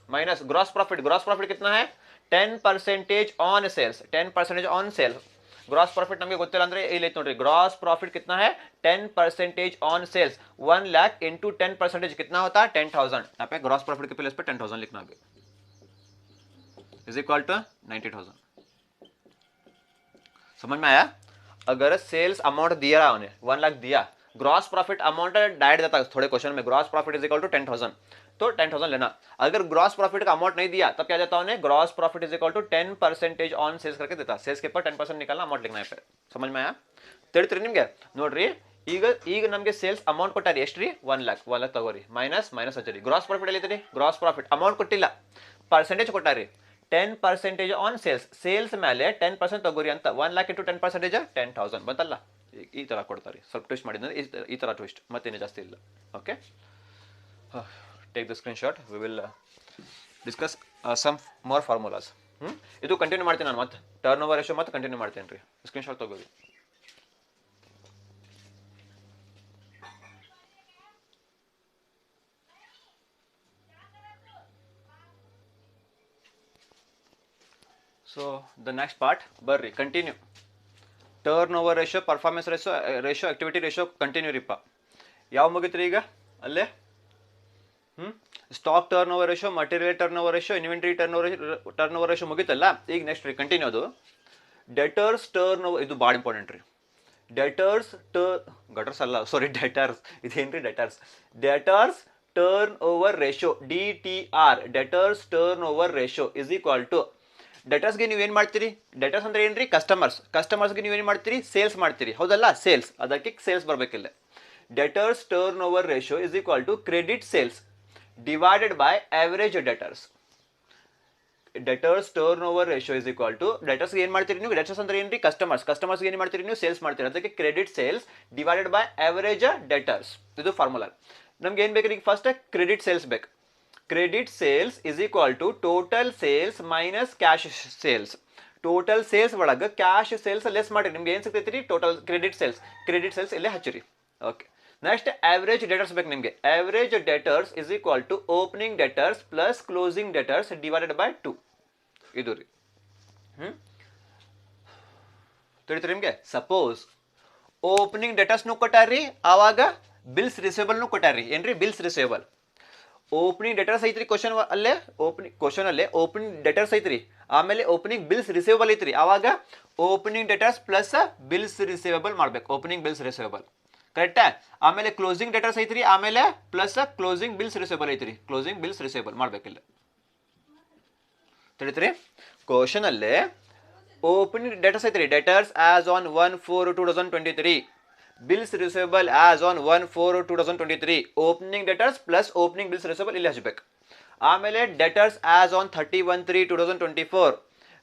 minus gross profit. Gross profit कितना है? 10% on sales, 10% on sales. Gross profit ನಮಗೆ ಗೊತ್ತಿಲ್ಲ ಅಂದ್ರೆ ಇಲ್ಲಿ ಐತೆ ನೋಡ್ರಿ, ग्रॉस प्रॉफिट कितना है? 10% ऑन सेल्स। 1 लाख इंटू 10% कितना होता है? 10,000। यहाँ पे ग्रॉस प्रॉफिट के प्लेस पे 10,000 लिखना है, इज इक्वल टू 90,000। समझ में आया? अगर सेल्स अमाउंट दिया उन्हें 1 लाख दिया, ग्रॉस प्रॉफिट अमाउंट डायरेक्ट देता है थोड़े क्वेश्चन में, gross profit is equal to 10,000, तो 10,000 लेना। अगर ग्रॉस प्रॉफिट का अमाउंट नहीं दिया तब क्या देता उन्हें? Gross profit is equal to 10% on sales करके देता। सेल्स के ऊपर 10% निकालना, अमाउंट लिखना है। समझ में आया? ತಿಳಿತ್ರಿ ನಿಮಗೆ? ನೋಡ್ರಿ, ಈಗ ನಮಗೆ ಸೇಲ್ಸ್ ಅಮೌಂಟ್ ಕೊಟ್ಟಾರಿ, ಎಷ್ಟ್ರಿ? 1 लाख ತಗೋರಿ, ಮೈನಸ್ ಮೈನಸ್ ಹಚ್ಚಿರಿ। ಗ್ರಾಸ್ ಪ್ರಾಫಿಟ್ ಎಲ್ಲಿತ್ರಿ? ಗ್ರಾಸ್ ಪ್ರಾಫಿಟ್ ಅಮೌಂಟ್ ಕೊಟ್ಟಿಲ್ಲ, ಪರ್ಸೆಂಟೇಜ್ ಕೊಟ್ಟಾರಿ, 10% ಆನ್ ಸೇಲ್ಸ್। ಸೇಲ್ಸ್ ಮೇಲೆ 10% ತಗೋರಿ ಅಂತ, 1 लाख ಇಂಟು 10% 10,000 ಬಂತಲ್ಲ? ಈ ತರ ಕೊಡ್ತಾರೆ, ಸ್ವಲ್ಪ ಟ್ವಿಸ್ಟ್ ಮಾಡಿದ್ರೆ ಈ ತರ ಟ್ವಿಸ್ಟ್, ಮತ್ತೇನು ಜಾಸ್ತಿ ಇಲ್ಲ, okay. Take the screenshot, we will discuss some more formulas. ಇದು ಕಂಟಿನ್ಯೂ ಮಾಡ್ತೀನಿ ನಾನು, ಮತ್ತೆ ಟರ್ನ್ ಓವರ್ ರೇಷಿಯೋ ಮತ್ತೆ ಕಂಟಿನ್ಯೂ ಮಾಡ್ತೀನಿ ರೀ, ಸ್ಕ್ರೀನ್ ಶಾಟ್ ತಗೋರಿ। So the next part, ಬರ್ರಿ continue. Turnover ratio, performance ratio, activity ratio continue ರೀಪ। ಯಾವ ಮುಗಿತ್ರಿ ಈಗ ಅಲ್ಲೇ? Stock turnover ratio, material turnover ratio, inventory turnover ratio ಮುಗಿತಲ್ಲ? ಈಗ ನೆಕ್ಸ್ಟ್ ರೀ ಕಂಟಿನ್ಯೂ ಅದು ಡೆಟರ್ಸ್ ಟರ್ನ್ ಓವರ್, ಇದು ಭಾಳ ಇಂಪಾರ್ಟೆಂಟ್ ರೀ। ಡೆಟರ್ಸ್ ಗಟರ್ಸ್ ಅಲ್ಲ, ಸಾರಿ ಡೆಟರ್ಸ್, ಇದೇನ್ರಿ debtors? Debtors turnover ratio, DTR, debtors turnover ratio is equal to, ಡೆಟರ್ಸ್ಗೆ ನೀವು ಏನು ಮಾಡ್ತೀರಿ? ಡೆಟರ್ಸ್ ಅಂದ್ರೆ ಏನ್ರಿ? ಕಸ್ಟಮರ್ಸ್ಗೆ ನೀವು ಏನು ಮಾಡ್ತೀರಿ? ಸೇಲ್ಸ್ ಮಾಡ್ತೀರಿ, ಹೌದಲ್ಲ? ಸೇಲ್ಸ್, ಅದಕ್ಕೆ ಸೇಲ್ಸ್ ಬರಬೇಕಿಲ್ಲ। Debtors turnover ratio is equal to credit sales divided by average debtors. Debtors turnover ratio is equal to, ಡೆಟರ್ಸ್ಗೆ ಏನು ಮಾಡ್ತೀರಿ ನೀವು? ಡೆಟರ್ಸ್ ಅಂದ್ರೆ ಏನ್ರಿ? ಕಸ್ಟಮರ್ಸ್ಗೆ ಏನು ಮಾಡ್ತೀರಿ ನೀವು? ಸೇಲ್ಸ್ ಮಾಡ್ತೀರಿ, ಅದಕ್ಕೆ credit sales divided by average debtors, ಇದು ಫಾರ್ಮುಲಾ। ನಮ್ಗೆ ಏನು ಬೇಕು ಈಗ? ಫಸ್ಟ್ ಕ್ರೆಡಿಟ್ ಸೇಲ್ಸ್ ಬೇಕು। Credit sales is equal to total sales minus cash sales. Total sales ಒಳಗೆ ಕ್ಯಾಶ್ ಸೇಲ್ಸ್ ಲೆಸ್ ಮಾಡಿ ನಿಮಗೆ ಏನು ಸಿಗ್ತೈತಿ? ಟೋಟಲ್ ಕ್ರೆಡಿಟ್ ಸೇಲ್ಸ್ ಇಲ್ಲೇ ಹಚ್ಚಿರಿ, ಓಕೆ। ನೆಕ್ಸ್ಟ್ ಆವರೇಜ್ ಡೆಟರ್ಸ್ ಬೇಕು ನಿಮಗೆ। Average debtors is equal to opening debtors plus closing debtors divided by 2, ಇದು ರೀ। ತಿಳಿತ್ರಿ ನಿಮಗೆ? ಸಪೋಸ್ ಓಪನಿಂಗ್ ಡೆಟರ್ಸ್ ನು ಕೊಟ್ಟಾರಿ, ಆವಾಗ ಬಿಲ್ಸ್ ರಿಸೀವಬಲ್ ನು ಕೊಟ್ಟಾರಿ, ಏನ್ರಿ? ಬಿಲ್ಸ್ ರಿಸೀವಬಲ್, ಓಪನಿಂಗ್ ಡೆಟರ್ಸ್ ಐತ್ರಿ ಕ್ವಶನ್ ಅಲ್ಲೇ, ಕ್ವಶನ್ ಅಲ್ಲೇ ಓಪನಿಂಗ್ ಡೆಟರ್ಸ್ ಐತ್ರಿ, ಆಮೇಲೆ ಓಪನಿಂಗ್ ಬಿಲ್ಸ್ ರಿಸೀವಬಲ್ ಐತ್ರಿ, ಆವಾಗ opening debtors plus bills receivable ಮಾಡ್ಬೇಕು, ಓಪನಿಂಗ್ ಬಿಲ್ಸ್ ರಿಸೀವಬಲ್, ಕರೆಕ್ಟಾ? ಆಮೇಲೆ ಕ್ಲೋಸಿಂಗ್ ಡೆಟರ್ಸ್ ಐತ್ರಿ, ಆಮೇಲೆ ಪ್ಲಸ್ ಕ್ಲೋಸಿಂಗ್ ಬಿಲ್ಸ್ ರಿಸೀವಬಲ್ ಐತ್ರಿ, ಕ್ಲೋಸಿಂಗ್ ಬಿಲ್ಸ್ ರಿಸೀವಬಲ್ ಮಾಡ್ಬೇಕಿಲ್ಲ, ತಿಳಿತ್ರಿ ಕ್ವಶನ್ ಅಲ್ಲೇ ಓಪನಿಂಗ್ ಡೇಟರ್ಸ್ ಐತ್ರಿ debtors as on 1/4/2023 bills receivable as on 1/4/2023 opening debtors plus opening bills receivable ಇಲ್ಲಿ ಹಚ್ಬೇಕು. ಆಮೇಲೆ debtors as on 31/3/2024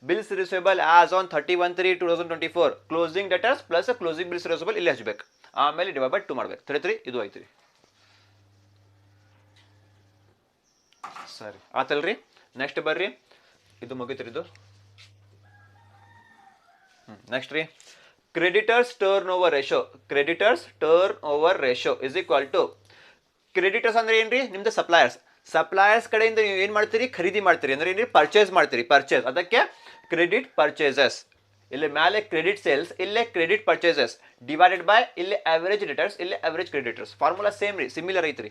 bills receivable as on 31/3/2024 closing debtors plus closing bills receivable ಇಲ್ಲಿ ಹಚ್ಬೇಕು. ಆಮೇಲೆ divide by 2 ಮಾಡ್ಬೇಕು. ತಿಳಿತ್ರಿ ಇದು ಐತ್ರಿ. ಸರಿ ಆತಲ್ರಿ. ನೆಕ್ಸ್ಟ್ ಬರ್ರಿ, ಇದು ಮುಗಿತ್ರಿ ಇದು. ನೆಕ್ಸ್ಟ್ ರೀ creditors turn over ratio. Creditors turn over ratio is equal to creditors ಅಂದ್ರೆ ಏನ್ರಿ ನಿಮ್ದು ಸಪ್ಲೈಯರ್ಸ್. ಸಪ್ಲೈಯರ್ಸ್ ಕಡೆಯಿಂದ ನೀವು ಏನು ಮಾಡ್ತೀರಿ, ಖರೀದಿ ಮಾಡ್ತೀರಿ ಅಂದ್ರೆ ಏನ್ರಿ ಪರ್ಚೇಸ್ ಮಾಡ್ತೀರಿ. ಪರ್ಚೇಸ್ ಅದಕ್ಕೆ ಕ್ರೆಡಿಟ್ ಪರ್ಚೇಸಸ್. ಇಲ್ಲಿ ಮೇಲೆ ಕ್ರೆಡಿಟ್ ಸೇಲ್ಸ್, ಇಲ್ಲೇ ಕ್ರೆಡಿಟ್ ಪರ್ಚೇಸಸ್ ಡಿವೈಡೆಡ್ ಬೈ ಇಲ್ಲಿ ಅವರೇಜ್ ಡೆಟರ್ಸ್, ಇಲ್ಲಿ ಅವರೇಜ್ ಕ್ರೆಡಿಟರ್ಸ್. ಫಾರ್ಮುಲಾ ಸೇಮ್ ರೀ, ಸಿಮಿಲರ್ ಐತ್ರಿ.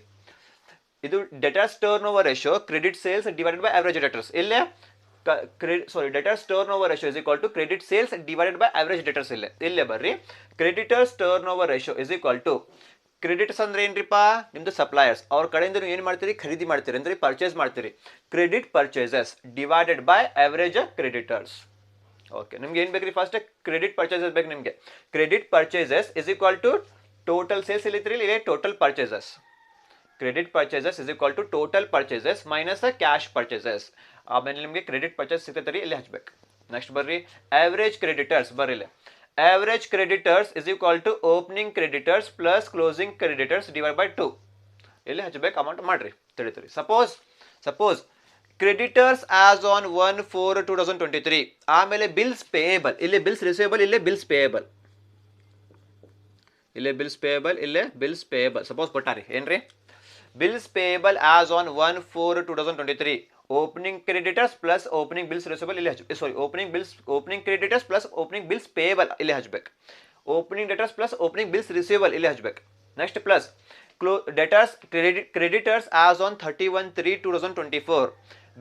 ಇದು debtors turn over ratio credit sales divided by average debtors. ಇಲ್ಲೇ debtors turn over ratio is equal to credit sales divided by average debtors. ಇಲ್ಲೇ ಬರ್ರಿ creditors turn over ratio is equal to credits ಅಂದ್ರೆ ಏನ್ರಿಪ್ಪ ನಿಮ್ದು suppliers, ಅವ್ರ ಕಡೆಯಿಂದ ನೀವು ಏನು ಮಾಡ್ತೀರಿ, ಖರೀದಿ ಮಾಡ್ತೀರಿ ಅಂದ್ರೆ ಪರ್ಚೇಸ್ ಮಾಡ್ತೀರಿ. Credit purchases divided by average creditors. Okay, ನಿಮ್ಗೆ ಏನು ಬೇಕ್ರಿ, ಫಸ್ಟ್ ಕ್ರೆಡಿಟ್ ಪರ್ಚೇಸಸ್ ಬೇಕು ನಿಮಗೆ. Credit purchases is equal to total sales ಇಲ್ಲಿತ್ರಿ, ಇಲ್ಲಿ total purchases. Credit purchases is equal to total purchases minus cash purchases. ಆಮೇಲೆ ನಿಮಗೆ ಕ್ರೆಡಿಟ್ ಪರ್ಚೇಸ್ ಸಿಗ್ತೈತೆ ರೀ, ಇಲ್ಲಿ ಹಚ್ಬೇಕು. ನೆಕ್ಸ್ಟ್ ಬರ್ರಿ ಆವರೇಜ್ ಕ್ರೆಡಿಟರ್ಸ್. ಬರ್ರಿ average creditors is equal to opening creditors plus closing creditors divided by 2. ಇಲ್ಲಿ ಹಚ್ಚಬೇಕು, ಅಮೌಂಟ್ ಮಾಡ್ರಿ. ತಿಳಿತೀರಿ. ಸಪೋಸ್ ಕ್ರೆಡಿಟರ್ಸ್ ಆಸ್ ಆನ್ 1/4/2023 ಆಮೇಲೆ ಬಿಲ್ಸ್ ಪೇಯಬಲ್, ಇಲ್ಲಿ ಬಿಲ್ಸ್ ರಿಸೀವಬಲ್, ಇಲ್ಲೇ ಬಿಲ್ಸ್ ಪೇಯಬಲ್, ಇಲ್ಲೇ ಬಿಲ್ಸ್ ಪೇಯಬಲ್, ಇಲ್ಲೇ ಬಿಲ್ಸ್ ಪೇಯಬಲ್. ಸಪೋಸ್ ಕೊಟ್ಟಾರಿ ಏನ್ರಿ bills payable as on 1/4/2023 opening creditors plus opening bills receivable ಇಲ್ಲಿ ಹಚ್ಚಬೇಕು. Sorry, opening creditors plus opening bills payable ಇಲ್ಲಿ ಹಚ್ಬೇಕು. Opening debtors plus opening bills receivable ಇಲ್ಲಿ ಹಚ್ಬೇಕು. Next plus debtors creditors as on 31/3/2024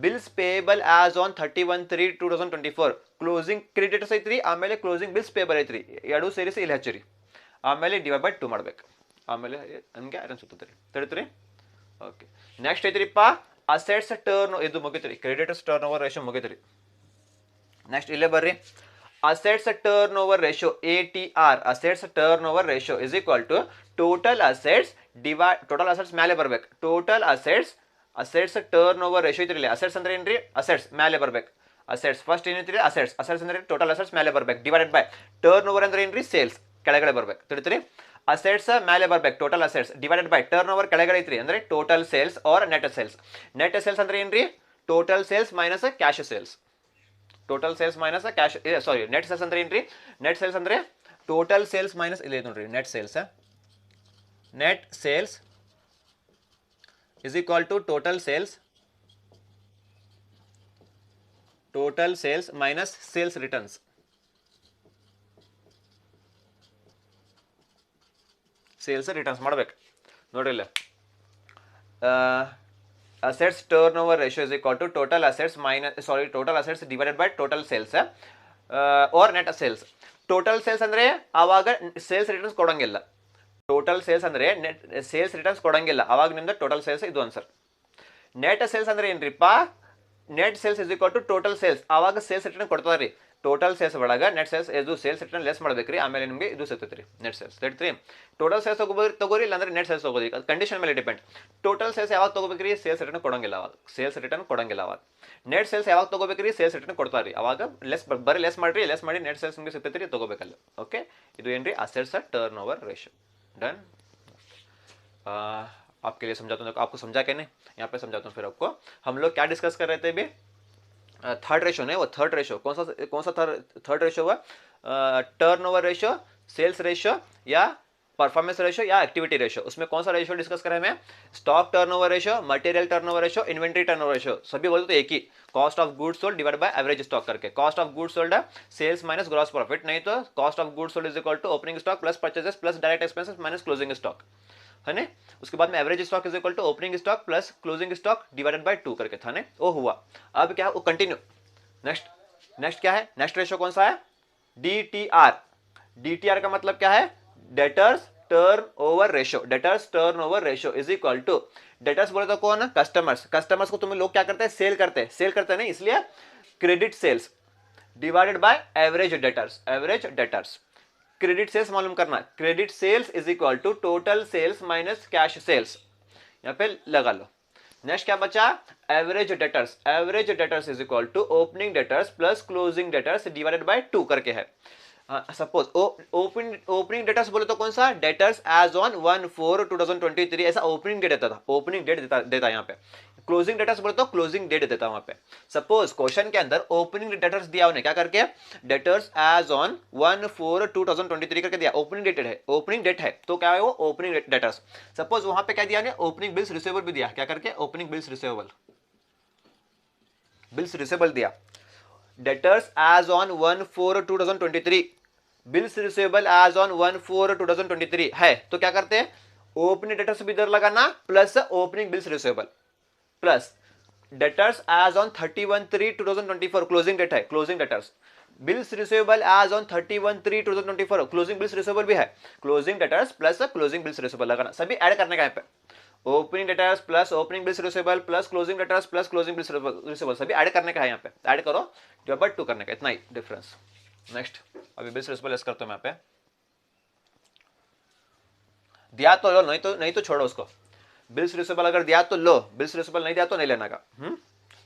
bills payable as on 31/3/2024 closing creditors ಐತ್ರಿ, ಆಮೇಲೆ closing bills payable ಐತ್ರಿ, ಎರಡೂ ಸೇರಿಸಿ ಇಲ್ಲಿ ಹಚ್ಚಿರಿ. ಆಮೇಲೆ ಡಿವೈಡ್ ಬೈ 2 ಮಾಡ್ಬೇಕು. ಆಮೇಲೆ ನಮಗೆ ಅನ್ಸುತ್ತೆ ರೀ. ತಿಳಿತ್ರಿ. ಓಕೆ, ನೆಕ್ಸ್ಟ್ ಐತ್ರಿಪ್ಪ ಅಸೆಟ್ಸ್ ಟರ್ನ್, ಇದು ಮುಗಿತ್ರಿ, ಕ್ರೆಡಿಟರ್ಸ್ ಟರ್ನ್ ಓವರ್ ರೇಷೋ ಮುಗಿತ್ರಿ. ನೆಕ್ಸ್ಟ್ ಇಲ್ಲೇ ಬರ್ರಿ assets turn over ratio ATR, assets turn over ratio is equal to total assets total assets ಮೇಲೆ ಬರ್ಬೇಕು. Total assets turn over ratio ಐತ್ರಿ. ಇಲ್ಲಿ ಅಸೆಟ್ಸ್ ಅಂದ್ರೆ ಏನ್ರಿ, ಅಸೆಟ್ಸ್ ಮೇಲೆ ಬರ್ಬೇಕು. ಅಸೆಟ್ಸ್ ಫಸ್ಟ್ ಏನೈತ್ರಿ, ಅಸೆಟ್ಸ್ ಅಂದ್ರೆ ಟೋಟಲ್ ಅಸೆಟ್ಸ್ ಮೇಲೆ ಬರ್ಬೇಕು ಡಿವೈಡೆಡ್ ಬೈ ಟರ್ನ್ ಓವರ್ ಅಂದ್ರೆ ಏನ್ರಿ, ಸೇಲ್ಸ್ ಕೆಳಗಡೆ ಬರ್ಬೇಕು. ತಿಳಿತ್ರಿ. ಅಸೆಟ್ಸ್ ಮೇಲೆ ಬರ್ಬೇಕು, total assets divided by turn over ಕೆಳಗಡೆ ಐತ್ರಿ ಅಂದ್ರೆ total sales or net sales. Net sales ಅಂದ್ರೆ ಏನ್ರಿ, total sales minus cash sales. Total sales minus cash, sorry net sales ಅಂದ್ರೆ ಏನ್ರಿ, ನೆಟ್ ಸೇಲ್ಸ್ ಅಂದ್ರೆ ಟೋಟಲ್ ಸೇಲ್ಸ್ ಮೈನಸ್ ಇಲ್ಲಿ ನೋಡ್ರಿ net sales is equal to total sales minus sales returns. Sales returns ಮಾಡ್ಬೇಕು ನೋಡ್ರಿ. ಇಲ್ಲ assets turn over ratio is equal to total assets divided by total sales or net sales. Total sales ಅಂದ್ರೆ ಆವಾಗ sales returns ಕೊಡಂಗಿಲ್ಲ. Total sales ಅಂದ್ರೆ net sales returns ಕೊಡಂಗಿಲ್ಲ, ಅವಾಗ ನಿಮ್ದು ಟೋಟಲ್ ಸೇಲ್ಸ್ ಇದು ಆನ್ಸರ್. ನೆಟ್ ಸೇಲ್ಸ್ ಅಂದ್ರೆ ಏನ್ರಿಪ್ಪ, net sales is equal to total sales, ಆವಾಗ ಸೇಲ್ಸ್ ರಿಟರ್ನ್ ಕೊಡ್ತದ ರೀ. ಟೋಟಲ್ ಸೇಲ್ಸ್ ಒಳಗೆ ನೆಟ್ ಸೇಲ್ಸ್ ಇದು ಸೇಲ್ಸ್ ರಿಟರ್ನ್ ಲೆಸ್ ಮಾಡ್ಬೇಕ್ರಿ, ಆಮೇಲೆ ನಿಮಗೆ ಇದು ಸಿಗ್ತೈತೆ ರೀ ನೆಟ್ ಸೇಲ್ಸ್. ಹೇಳ್ತೀರಿ ಟೋಟಲ್ ಸೇಲ್ಸ್ ತಗೋರಿ, ಇಲ್ಲಾಂದ್ರೆ ನೆಟ್ ಸೇಲ್ಸ್ ತಗೋರಿ, ಅದು ಕಂಡೀಷನ್ ಮೇಲೆ ಡಿಪೆಂಡ್. ಟೋಟಲ್ ಸೇಲ್ಸ್ ಯಾವಾಗ ತಗೋಬೇಕ್ರಿ, ಸೇಲ್ಸ್ ರಿಟರ್ನ್ ಕೊಡಂಗಿಲ್ಲ ಅವಾಗ, ನೆಟ್ ಸೇಲ್ಸ್ ಯಾವಾಗ ತಗೋಬೇಕ್ರಿ, ಸೇಲ್ಸ್ ರಿಟರ್ನ್ ಕೊಡ್ತಾರಿ, ಅವಾಗ ಬರೀ ಲೆಸ್ ಮಾಡಿ ನೆಟ್ ಸೇಲ್ಸ್ ನಿಮಗೆ ಸಿಗ್ತೈತೆ ರೀ, ತಗೋಬೇಕಲ್ಲ. ಓಕೆ, ಇದು ಏನ್ರಿ assets turn over ratio. Done. आपके लिए समझाता हूँ, आपको समझा क्या नहीं, यहाँ पे समझाता हूँ फिर आपको. हम लोग क्या डिस्कस कर रहे थे अभी, थर्ड रेशो नहीं, वो थर्ड रेशो कौन सा थर्ड रेशो हुआ, turn over ratio, sales ratio या परफॉर्मेंस रेशो या एक्टिविटी रेशो. उसमें कौन सा रेशो डिस्कस करें हमें, stock turnover ratio, material turnover ratio, inventory turnover ratio. सभी बोलते तो एक ही, cost of goods sold divide by average stock करके. कॉस्ट ऑफ गुड्स सोल्ड है सेल्स माइनस ग्रॉस प्रॉफिट, नहीं तो cost of goods sold is equal to opening stock plus purchases plus direct expenses minus closing stock, है ना. उसके बाद में average stock is equal to opening stock plus closing stock divided by 2 करके था ना, वो हुआ. अब क्या है, वो कंटिन्यू. नेक्स्ट क्या है, नेक्स्ट रेशो कौन सा है, DTR. DTR का मतलब क्या है, debtors turn over ratio. Debtors turn over ratio is equal to, debtors बोले तो कौन, कस्टमर्स. कस्टमर्स को तुम लोग क्या करते हैं, सेल करते हैं नहीं, इसलिए credit sales divided by average debtors, average debtors. Credit sales मालूम करना, credit sales is equal to total sales minus cash sales, यहां पे लगा लो। नेक्स्ट क्या बचा, average debtors, average debtors is equal to opening debtors plus closing debtors divided by 2 करके है। सपोज ओपनिंग डेटर्स बोले तो कौन सा, डेटर्स एज ऑन 1/4/2023 ऐसा ओपनिंग डेट देता था, ओपनिंग डेट देता यहाँ पे। क्लोजिंग डेटर्स बोले तो क्लोजिंग डेट देता वहां पे। सपोज क्वेश्चन के अंदर ओपनिंग डेटर्स दिया उन्हें, क्या करके, डेटर्स एज ऑन 1/4/2023 करके दिया, ओपनिंग डेट है, ओपनिंग डेट है तो क्या है वो ओपनिंग डेटर्स। सपोज वहां पे क्या दिया ने, ओपनिंग बिल्स रिसीवेबल भी दिया, क्या करके, opening bills receivable, bills receivable दिया। Debtors as on 1/4/2023, bills receivable as on 1/4/2023 है तो क्या करते हैं, ओपनिंग डेटर्स भी इधर लगाना plus opening bills receivable plus debtors as on 31/3/2024 closing date है, closing debtors, bills receivable as on 31/3/2024 closing bills receivable भी है, closing debtors plus closing bills receivable लगाना, सभी ऐड करने का है पे, opening debtors plus opening bills receivable plus closing debtors plus closing bills receivable सभी ऐड करने का है यहाँ पे, ऐड करो डिवाइड 2 करने का, इतना ही डिफरेंस। नेक्स्ट अभी बिल्स रिसीवेबल लेस करता हूं मैं यहाँ पे, दिया तो लो, नहीं तो छोड़ो उसको। बिल्स रिसीवेबल अगर दिया तो लो, बिल्स रिसीवेबल नहीं दिया तो नहीं लेना का।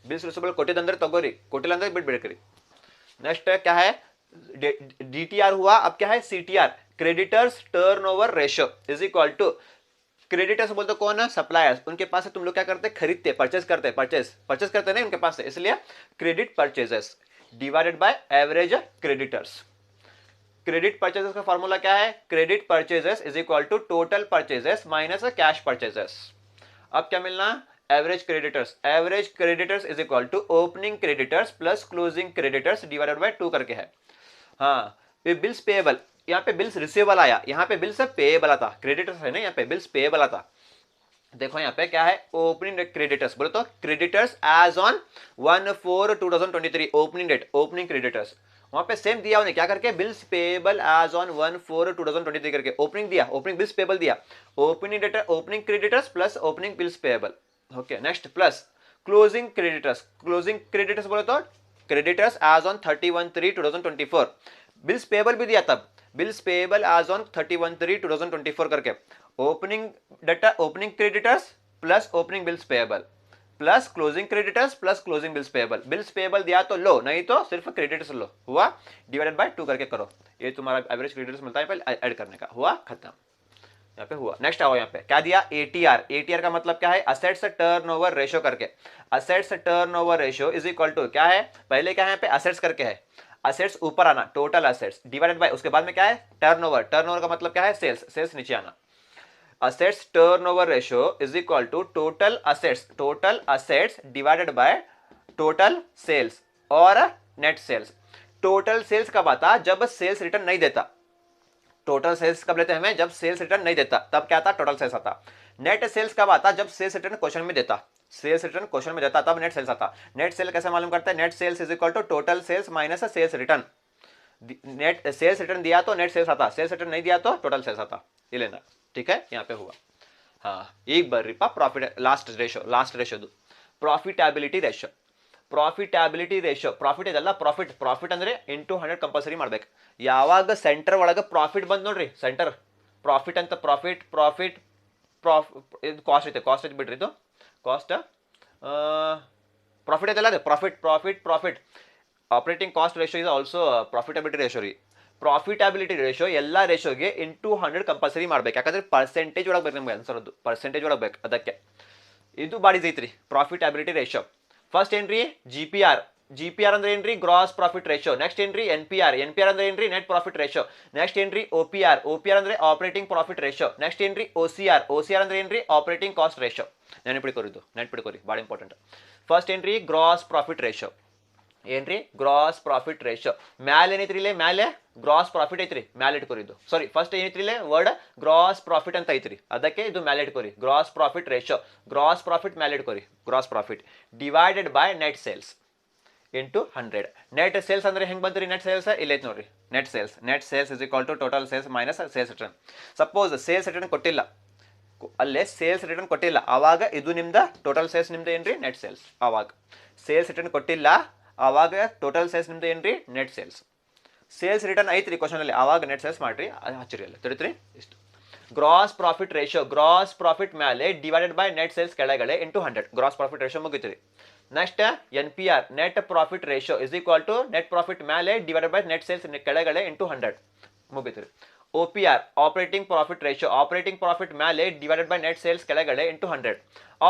बिल्स रिसीवेबल कोटिदंदर तगोरी, कोटिलंदर बिट बिड़करी। नेक्स्ट क्या है, डीटीआर हुआ, अब क्या है CTR, creditors turnover ratio is equal to, creditors बोलते कौन है, सप्लायर्स, उनके पास से तुम लोग क्या करते हैं, खरीदते, परचेज करते, परचेज करते नहीं उनके पास से, इसलिए credit purchases divided by average creditors. Credit purchases का फॉर्मूला क्या है, credit purchases is equal to total purchases minus cash purchases. अब क्या मिलना, average creditors, average creditors is equal to opening creditors plus closing creditors divided by 2 करके है। हाँ, bills payable, यहाँ पे बिल्स रिसीवेबल आया, यहाँ पे बिल्स पेएबल आता, क्रेडिटर्स है ना, यहाँ पे बिल्स पेएबल आता। देखो यहाँ पे क्या है, ओपनिंग क्रेडिटर्स बोले तो creditors as on 1/4/2023 opening date, opening creditors, वहां पे सेम दिया उन्हें, क्या करके, बिल्स पेएबल एज ऑन 1/4/2023 करके ओपनिंग दिया, ओपनिंग बिल्स पेएबल दिया, opening date, opening creditors plus opening bills payable. Okay, next plus closing creditors, closing creditors बोले तो creditors as on 31/3/2024, bills payable भी दिया तब, बिल्स पेएबल एज ऑन 31/3/2024 करके, opening data, opening creditors plus opening bills payable plus closing creditors plus closing bills payable, bills payable दिया तो लो, नहीं तो सिर्फ क्रेडिटर्स लो, हुआ डिवाइडेड बाय 2 करके करो, ये तुम्हारा एवरेज क्रेडिटर्स मिलता है, पहले ऐड करने का, हुआ खत्म, यहाँ पे हुआ। नेक्स्ट आओ, यहाँ पे क्या दिया, एटीआर, एटीआर का मतलब क्या है, असेट्स टर्नओवर रेशियो करके, assets turnover ratio is equal to क्या है, पहले क्या है यहाँ पे असेट्स करके है, असेट्स ऊपर आना, टोटल असेट्स डिवाइडेड बाय, उसके बाद में क्या है, टर्नओवर, टर्नओवर का मतलब क्या है, सेल्स, सेल्स नीचे आना, assets turnover ratio is equal to total assets divided by total sales और net sales। total sales कब आता, जब सेल्स रिटर्न नहीं देता, टोटल सेल्स कब लेते हैं हमें, जब सेल्स रिटर्न नहीं देता तब क्या आता, टोटल सेल्स आता। नेट सेल्स कब आता, जब सेल्स रिटर्न क्वेश्चन में देता, सेल्स रिटर्न क्वेश्चन में देता तब नेट सेल्स आता। नेट सेल कैसे मालूम करते हैं, net sales is equal to total sales minus sales return, net sales return दिया तो नेट सेल्स आता, सेल्स रिटर्न नहीं दिया तो टोटल सेल्स आता, ये लेना, ठीक है, यहाँ पे हुआ। हाँ, एक बार रिपा profit last ratio profitability ratio, profitability ratio, profit ಇದಲ್ಲ, ಪ್ರಾಫಿಟ್ ಅಂದ್ರೆ ಇಂಟು 100 ಕಂಪಲ್ಸರಿ ಮಾಡ್ಬೇಕು. ಯಾವಾಗ ಸೆಂಟರ್ ಒಳಗೆ ಪ್ರಾಫಿಟ್ ಬಂದು ನೋಡ್ರಿ, ಸೆಂಟರ್ ಪ್ರಾಫಿಟ್ ಅಂತ, ಪ್ರಾಫಿಟ್ ಇದು ಕಾಸ್ಟ್ ಐತೆ, ಕಾಸ್ಟ್ ಐತೆ ಬಿಡ್ರಿ, ಇದು ಕಾಸ್ಟ್ ಪ್ರಾಫಿಟ್ ಐತಲ್ಲ, ಅದೇ profit operating cost ratio is also profitability ratio ರೀ. ಪ್ರಾಫಿಟಬಿಲಿಟಿ ರೇಷಿಯೋ ಎಲ್ಲ ರೇಷಿಯೋಗೆ ಇಂಟು 100 ಕಂಪಲ್ಸರಿ ಮಾಡ್ಬೇಕು, ಯಾಕಂದ್ರೆ ಪರ್ಸೆಂಟೇಜ್ ಒಳಗೆ ಬೇಕು ನಮ್ಗೆ ಆನ್ಸರ್, ಅದು ಪರ್ಸೆಂಟೇಜ್ ಒಳಗೆ ಬೇಕು, ಅದಕ್ಕೆ ಇದು ಬಾಡಿಸ್ ಐತ್ರಿ ಪ್ರಾಫಿಟಬಿಲಿಟಿ ರೇಷಿಯೋ. ಫಸ್ಟ್ ಏನ್ರಿ ಜಿಪಿಆರ್ ಅಂದ್ರೆ ಏನ್ರಿ, ಗ್ರಾಸ್ ಪ್ರಾಫಿಟ್ ರೇಷಿಯೋ. ನೆಕ್ಸ್ಟ್ ಏನ್ರಿ ಎನ್ಪಿಆರ್ ಅಂದ್ರೆ ಏನ್ರಿ, ನೆಟ್ ಪ್ರಾಫಿಟ್ ರೇಷಿಯೋ. ನೆಕ್ಸ್ಟ್ ಏನ್ರಿ ಓಪಿಆರ್ ಅಂದ್ರೆ ಆಪರೇಟಿಂಗ್ ಪ್ರಾಫಿಟ್ ರೇಷಿಯೋ. ನೆಕ್ಸ್ಟ್ ಏನ್ರಿ ಓಸಿಆರ್ ಅಂದ್ರೆ ಏನ್ರಿ, ಆಪರೇಟಿಂಗ್ ಕಾಸ್ಟ್ ರೇಷಿಯೋ. ನೆನ್ಪಿಡ್ಕೋರಿ ಭಾಳ ಇಂಪಾರ್ಟೆಂಟ್. ಫಸ್ಟ್ ಏನ್ರಿ ಗ್ರಾಸ್ ಪ್ರಾಫಿಟ್ ರೇಷಿಯೋ, ಏನ್ರಿ ಗ್ರಾಸ್ ಪ್ರಾಫಿಟ್ ರೇಷಿಯೋ. ಮ್ಯಾಲೆ ಏನೈತ್ರಿ, ಇಲ್ಲೇ ಮ್ಯಾಲೆ ಗ್ರಾಸ್ ಪ್ರಾಫಿಟ್ ಐತ್ರಿ, ಮ್ಯಾಲೆ ಇಟ್ಕೋರಿ ಇದು. ಸಾರಿ, ಫಸ್ಟ್ ಏನೈತ್ರಿ ಇಲ್ಲೇ ವರ್ಡ್ ಗ್ರಾಸ್ ಪ್ರಾಫಿಟ್ ಅಂತ ಐತ್ರಿ, ಅದಕ್ಕೆ ಇದು ಮ್ಯಾಲೆ ಇಟ್ಕೋರಿ, gross profit ratio. Gross profit ಮ್ಯಾಲೆ ಇಟ್ಕೋರಿ, gross profit divided by net sales into 100. Net sales ಅಂದ್ರೆ ಹೆಂಗ್ ಬಂದ್ರಿ, ನೆಟ್ ಸೇಲ್ಸ್ ಇಲ್ಲೈತ್ ನೋಡ್ರಿ, net sales is equal to total sales minus sales return. Suppose sales return ಕೊಟ್ಟಿಲ್ಲ, ಅಲ್ಲೇ ಸೇಲ್ಸ್ ರಿಟರ್ನ್ ಕೊಟ್ಟಿಲ್ಲ, ಆವಾಗ ಇದು ನಿಮ್ದ ಟೋಟಲ್ ಸೇಲ್ಸ್, ನಿಮ್ದು ಏನ್ರಿ ನೆಟ್ ಸೇಲ್ಸ್. ಆವಾಗ ಸೇಲ್ಸ್ ರಿಟರ್ನ್ ಕೊಟ್ಟಿಲ್ಲ, ಆವಾಗ ಟೋಟಲ್ ಸೇಲ್ಸ್ ನಿಮ್ದು ಏನ್ರಿ ನೆಟ್ ಸೇಲ್ಸ್ ರಿಟರ್ನ್ ಐತ್ರಿ ಕ್ವಶನ್ ಅಲ್ಲಿ, ಆವಾಗ ನೆಟ್ ಸೇಲ್ಸ್ ಮಾಡ್ರಿ, ಹಚ್ಚಿರಿ ಅಲ್ಲ ತಿಳಿತ್ರಿ ಇಷ್ಟು. Gross profit ratio, gross profit ಮೇಲೆ ಡಿವೈಡೆಡ್ ಬೈ ನೆಟ್ ಸೇಲ್ಸ್ ಕೆಳಗಡೆ ಇಂಟು 100, ಗ್ರಾಸ್ ಪ್ರಾಫಿಟ್ ರೇಷಿಯೋ ಮುಗಿತೀರಿ. Next NPR net profit ratio is equal to net profit ಮೇಲೆ ಡಿವೈಡೆಡ್ ಬೈ ನೆಟ್ ಸೇಲ್ಸ್ ಕೆಳಗಡೆ ಇಂಟು 100 ಮುಗಿತೀರಿ. OPR operating profit ratio, operating profit ಮೇಲೆ divided by net sales ಕೆಳಗಡೆ into 100.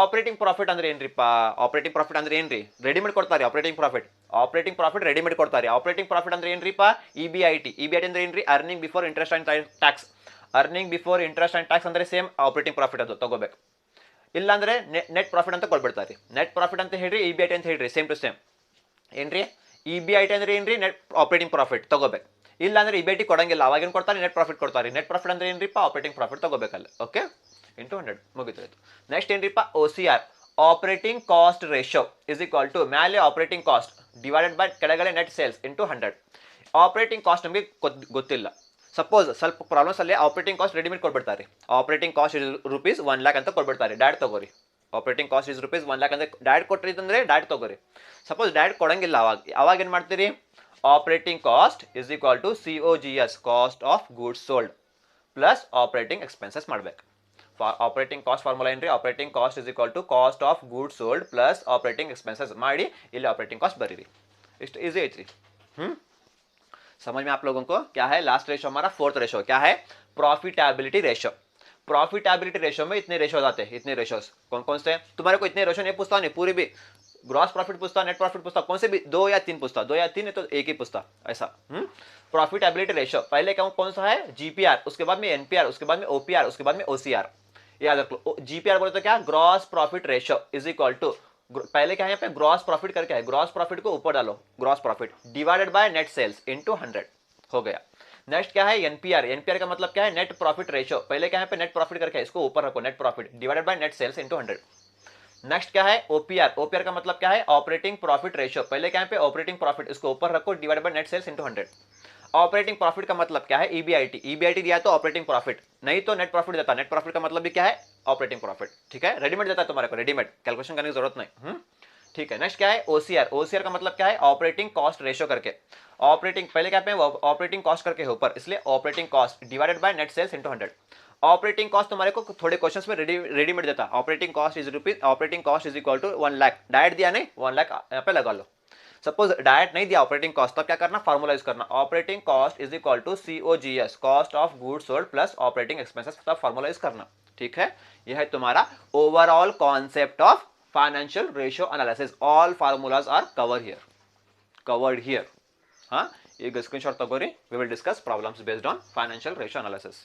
Operating profit ಅಂದ್ರೆ ಏನ್ರಿಪ್ಪ, operating profit ಅಂದ್ರೆ ಏನ್ರಿ, ರೆಡಿಮೇಡ್ ಕೊಡ್ತಾರೆ ಆಪರೇಟಿಂಗ್ ಪ್ರಾಫಿಟ್ ರೆಡಿಮೇಡ್ ಕೊಡ್ತಾರೆ. ಆಪರೇಟಿಂಗ್ ಪ್ರಾಫಿಟ್ ಅಂದ್ರೆ ಏನ್ರಿಪ್ಪ, EBIT ಅಂದ್ರೆ ಏನ್ರಿ, earning before interest and tax. Earning before interest and tax ಅಂದ್ರೆ ಸೇಮ್ ಆಪರೇಟಿಂಗ್ ಪ್ರಾಫಿಟ್ ಅದು ತಗೋಬೇಕು. ಇಲ್ಲಾಂದ್ರೆ ನೆಟ್ ಪ್ರಾಫಿಟ್ ಅಂತ ಕೊಡ್ಬಿಡ್ತಾರೆ. ನೆಟ್ ಪ್ರಾಫಿಟ್ ಅಂತ ಹೇಳ್ರಿ, EBIT ಅಂತ ಹೇಳ್ರಿ, ಸೇಮ್ ಟು ಸೇಮ್ ಏನ್ರಿ. EBIT ಅಂದ್ರೆ ಏನ್ರಿ, ನೆಟ್ ಆಪರೇಟಿಂಗ್ ಪ್ರಾಫಿಟ್ ತಗೋಬೇಕು. ಇಲ್ಲಾಂದ್ರೆ EBIT ಕೊಡಂಗಿಲ್ಲ, ಅವಾಗೇನು ಕೊಡ್ತಾರೆ, ನೆಟ್ ಪ್ರಾಫಿಟ್ ಕೊಡ್ತಾರೆ. ನೆಟ್ ಪ್ರಾಫಿಟ್ ಅಂದ್ರೆ ಏನ್ರಿಪ್ಪ, ಆಪರೇಟಿಂಗ್ ಪ್ರಾಫಿಟ್ ತಗೋಬೇಕಲ್ಲ. ಓಕೆ, ಇಂಟು 100 ಮುಗಿತು. ನೆಕ್ಸ್ಟ್ ಏನ್ರಿಪ್ಪ, OCR operating cost ratio is equal to ಮೇಲೆ ಆಪರೇಟಿಂಗ್ ಕಾಸ್ಟ್ ಡಿವೈಡೆಡ್ ಬೈ ಕೆಳಗಡೆ net sales into 100. Operating cost ನಮಗೆ ಗೊತ್ತಿಲ್ಲ. ಸಪೋಸ್ ಸ್ವಲ್ಪ ಪ್ರಾಬ್ಲಮ್ಸ್ ಅಲ್ಲಿ ಆಪರೇಟಿಂಗ್ ಕಾಸ್ಟ್ ರೆಡಿಮೇಡ್ ಕೊಟ್ಬಿಡ್ತಾರೆ. Operating cost is rupees 1 lakh ಅಂತ ಕೊಟ್ಬಿಡ್ತಾರೆ, ಡೈರೆಕ್ಟ್ ತಗೋರಿ. Operating cost is rupees 1 lakh ಅಂದ್ರೆ ಡೈರೆಕ್ಟ್ ಕೊಟ್ಟಿದ್ರೆ ಡೈರೆಕ್ಟ್ ತಗೋರಿ. ಸಪೋಸ್ ಡೈರೆಕ್ಟ್ ಕೊಡಂಗಿಲ್ಲ, ಅವಾಗ ಏನು ಮಾಡ್ತೀರಿ, operating cost is equal to COGS cost of goods sold plus operating expenses ಮಾಡ್ಬೇಕು. ಆಪರೇಟಿಂಗ್ ಕಾಸ್ಟ್ ಫಾರ್ಮುಲಾ ಏನ್ರಿ, operating cost is equal to cost of goods sold plus operating expenses ಮಾಡಿ ಇಲ್ಲಿ ಆಪರೇಟಿಂग cost बरीरी. इಷ್ಟು easy ಐತ್ರಿ. समझ में आप लोगों को क्या है. लास्ट रेशो हमारा फोर्थ रेशो क्या है, प्रॉफिटेबिलिटी रेशो. प्रॉफिटेबिलिटी रेशो में इतने रेशोज आते हैं, इतने रेशोज कौन कौन से, तुम्हारे को इतने रेशो नहीं पूछता, नहीं पूरी भी ग्रॉस प्रॉफिट पूछता, नेट प्रॉफिट पूछता, कौन से भी 2 या 3 पूछता, 2 या 3 है तो एक ही पूछता ऐसा. प्रॉफिटेबिलिटी रेशो पहले कौन सा है, GPR, उसके बाद में NPR, उसके बाद में OPR, उसके बाद में OCR. याद रख लो. GPR बोले तो क्या, gross profit ratio is equal to, पहले क्या है यहाँ पे ग्रॉस प्रॉफिट करके है, ग्रॉस प्रॉफिट को ऊपर डालो, gross profit divided by net sales into 100 हो गया. नेक्स्ट क्या है, NPR का मतलब क्या है, नेट प्रॉफिट रेशियो. पहले क्या है पे नेट प्रॉफिट करके है, इसको ऊपर रखो, net profit divided by net sales into 100. Next क्या है, OPR का मतलब क्या है, ऑपरेटिंग प्रॉफिट रेशियो. पहले क्या है पे ऑपरेटिंग प्रॉफिट, इसको ऊपर रखो divided by net sales into 100. Operating profit का मतलब क्या है, EBIT दिया तो ऑपरेटिंग प्रॉफिट, नहीं तो नेट प्रॉफिट देता. नेट प्रॉफिट का मतलब भी क्या है, ऑपरेटिंग प्रॉफिट. ठीक है, रेडीमेड देता है तुम्हारे को, रेडीमेड कैलकुलेशन करने की जरूरत नहीं. ठीक है. नेक्स्ट क्या है, OCR का मतलब क्या है, ऑपरेटिंग कॉस्ट रेशियो करके. ऑपरेटिंग पहले क्या है ऑपरेटिंग कॉस्ट करके है ऊपर, इसलिए operating cost divided by net sales into 100. Operating cost तुम्हारे को थोड़े क्वेश्चंस में रेडीमेड देता. Operating cost is rupees, operating cost is equal to 1 lakh. Direct दिया नहीं, 1 लाख यहाँ पे लगा लो. सपोज डायरेक्ट नहीं दिया ऑपरेटिंग कॉस्ट, तब क्या करना, फॉर्मूला यूज करना. Operating cost is equal to COGS cost of goods sold plus operating expenses, तब फॉर्मूला यूज करना. ठीक है, यह है तुम्हारा overall concept of financial ratio analysis. All formulas are covered here. हाँ, एक screenshot तगोरी. We will discuss problems based on financial ratio analysis.